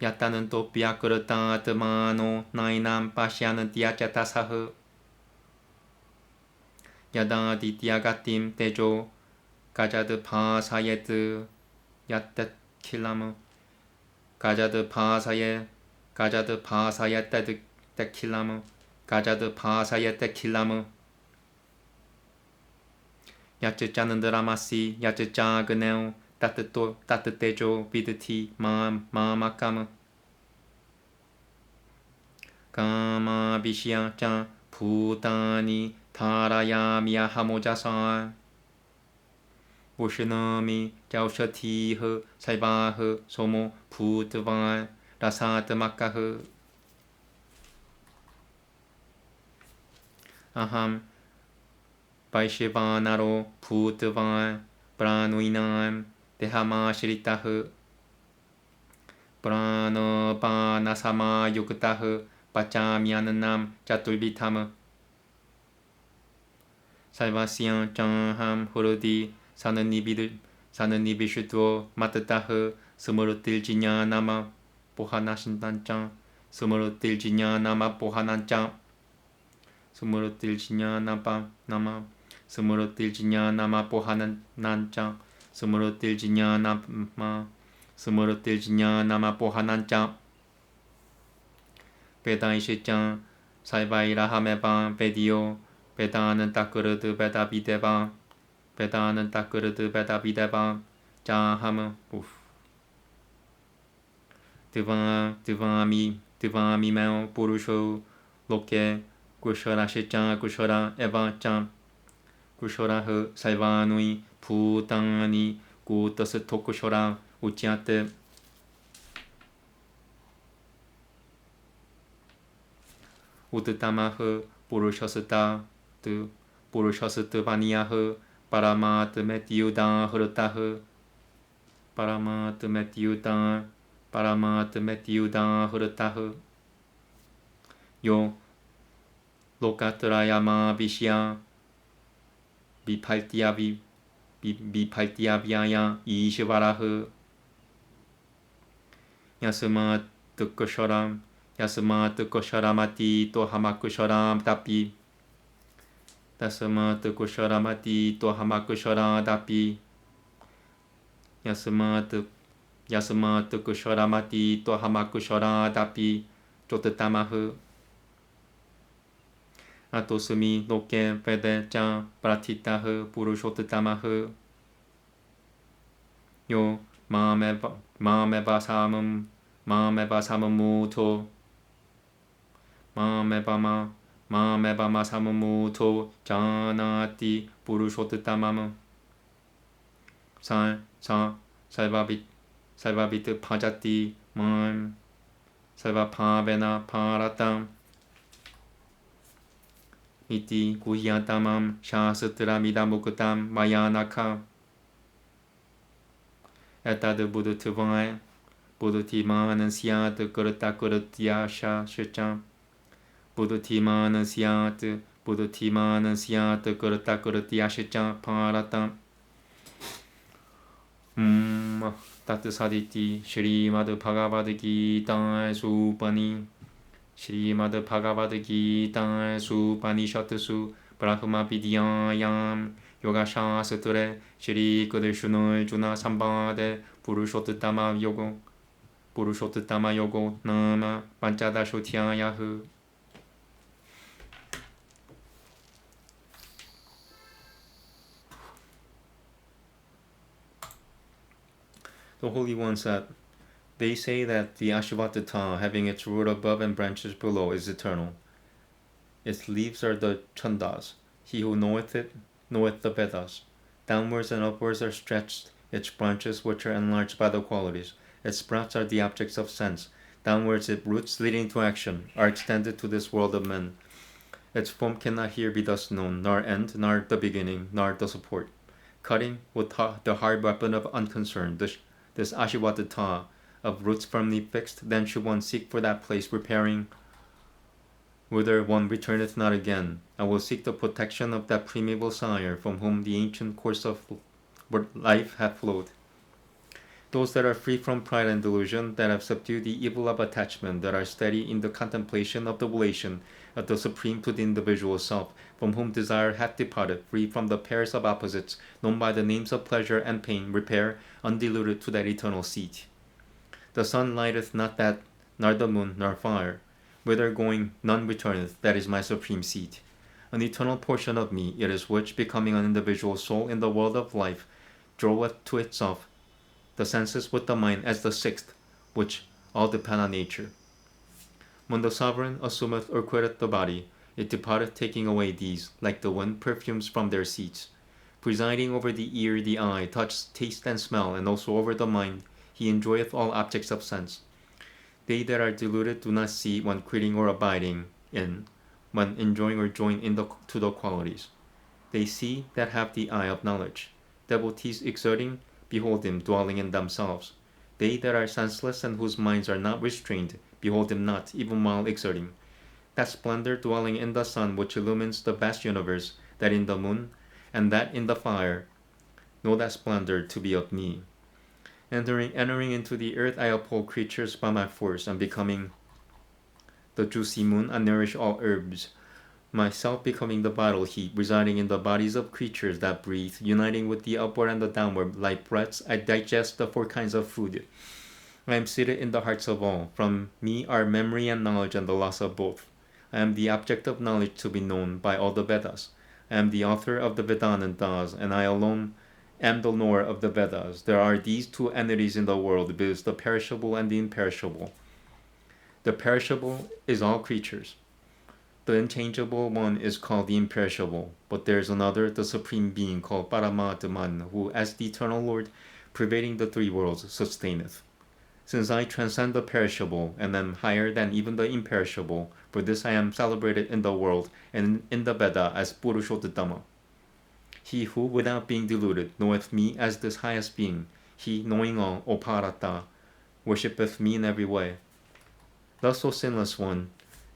야따는 또 비아그르타 드마노 나이남 파시아는 디아짜타사흐 야다 디디아가팀 대조 가자드 파사예드 야떼킬라무 가자드 파사예 테킬라무 가자드 파사예 테킬라무 야쯔짜는 드라마시 야쯔짜 그네오 따뜻대조 비드티 마마까무 까마비시야 짜 부다니 타라야미야 하모자사 보시너미 자우셔티흐 살바흐 소모 부드발 라사드마카흐 아함 바이시바나로 부드발 브라누이남 데하마시리타흐 브라너바나사마 유크타흐 바짜미아는남 짜툴비타무 살바시안 짱함 후르디 사는 니비슈투어 마트타흐 스무르틸지냐 나마 보하나신단짱 스무르틸지냐 나마 보하난짱 스무르틸지냐 나마 스무르틸지냐 나마 보하난짱 스무르틸지냐 나마 보하난짱 베다이시짱 살바이라하메바 베디오 베다는 따끄르드 베다비데바 베다는 따끄르드 베다비데바 짜하무 드바미메오 부르쇼 로케 구쇼라시짱 구쇼라 에바짱 구쇼라흐 살바누이 부당니 구떠스 토쿠쇼라 우치아테 우드타마흐 부르셔스트 바니아흐 파라마트 메티우다 흐르타흐 파라마트 메티우다 흐르타흐 요 Lokatrayama Vishya Vipaltyavyaya Ishvaraha Yasmat Kosharam Yasmat Kosharamati Tohamakusharam Tapi Tasmat Kosharamati Tohamakushara Dapi Yasmat Kosharamati Tohamakushara Dapi Jotatamahu Atosumi Loke Vedecha Pratitahu Purushotamahu Yo Mameva Samam Muto Mameva Samamuto Janati Purushottamam Salvabit Pajati Mam Salvapavena Paratam Iti Guhyatamam Shastramidamuktam Mayanaka Etad Buddhutuvai Buddhutiman Syat Kurtakurtya Shacham Buddhutiman Syat Kurtakurtya Shacham Paratam Tatsaditi Srimad Bhagavad Gita Supani Srimad Bhagavad Gita Supanishatsu Brahma Vidyayam Yoga Shastre Shri Krishna Juna Sambade Purushottama Yogo Nama Panchadashotyayahu. The Holy One said, they say that the Ashvatthata, having its root above and branches below, is eternal. Its leaves are the Chandas. He who knoweth it, knoweth the Vedas. Downwards and upwards are stretched its branches, which are enlarged by the qualities. Its sprouts are the objects of sense. Downwards its roots, leading to action, are extended to this world of men. Its form cannot here be thus known, nor end, nor the beginning, nor the support. Cutting with the hard weapon of unconcern, this Ashvatthata of roots firmly fixed, then should one seek for that place, preparing whither one returneth not again. I will seek the protection of that primeval sire, from whom the ancient course of life hath flowed. Those that are free from pride and delusion, that have subdued the evil of attachment, that are steady in the contemplation of the relation of the Supreme to the individual self, from whom desire hath departed, free from the pairs of opposites, known by the names of pleasure and pain, repair undiluted to that eternal seat. The sun lighteth not that, nor the moon, nor fire. Whither going none returneth, that is my supreme seat. An eternal portion of me it is which, becoming an individual soul in the world of life, draweth to itself the senses with the mind as the sixth, which all depend on nature. When the sovereign assumeth or quitteth the body, it departeth, taking away these, like the wind, perfumes from their seats. Presiding over the ear, the eye, touch, taste, and smell, and also over the mind, he enjoyeth all objects of sense. They that are deluded do not see when quitting or abiding in, when enjoying or join to the qualities. They see that have the eye of knowledge. Devotees exerting, behold him dwelling in themselves. They that are senseless and whose minds are not restrained, behold him not, even while exerting. That splendor dwelling in the sun which illumines the vast universe, that in the moon, and that in the fire, know that splendor to be of me. Entering into the earth, I uphold creatures by my force, and becoming the juicy moon, I nourish all herbs. Myself becoming the vital heat, residing in the bodies of creatures that breathe, uniting with the upward and the downward like breaths, I digest the four kinds of food. I am seated in the hearts of all. From me are memory and knowledge and the loss of both. I am the object of knowledge to be known by all the Vedas. I am the author of the Vedantas, and I alone am the knower of the Vedas. There are these two entities in the world, viz. The perishable and the imperishable. The perishable is all creatures. The unchangeable one is called the imperishable, but there is another, the Supreme Being, called Paramatman, who, as the eternal Lord, pervading the three worlds, sustaineth. Since I transcend the perishable, and am higher than even the imperishable, for this I am celebrated in the world, and in the Veda as Purushottama. He who, without being deluded, knoweth me as this highest being, he, knowing all, O Parata, worshippeth me in every way. Thus, O sinless one,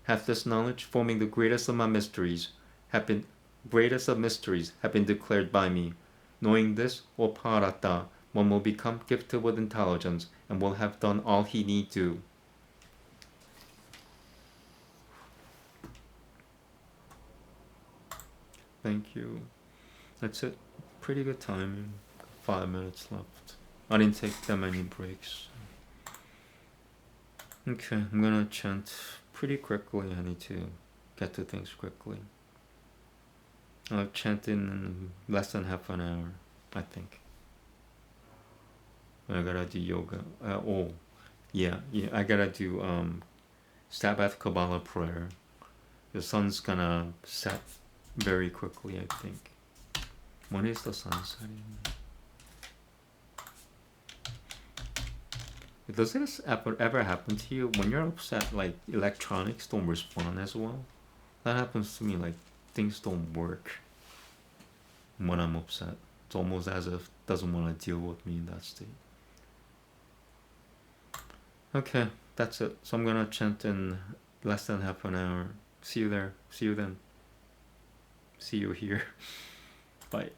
Hath this knowledge, forming the greatest of my mysteries, have been declared by me. Knowing this, O Parata, one will become gifted with intelligence and will have done all he need do. Thank you. That's it. Pretty good timing. 5 minutes left. I didn't take that many breaks. Okay, I'm gonna chant pretty quickly. I need to get to things quickly. I'll chant in less than half an hour, I think. I gotta do yoga. I gotta do Sabbath Kabbalah prayer. The sun's gonna set very quickly, I think. When is the sun setting? Does this ever happen to you? When you're upset, like electronics don't respond as well? That happens to me, like things don't work when I'm upset. It's almost as if it doesn't want to deal with me in that state. Okay, that's it. So I'm gonna chant in less than half an hour. See you there. See you then. See you here. Bye.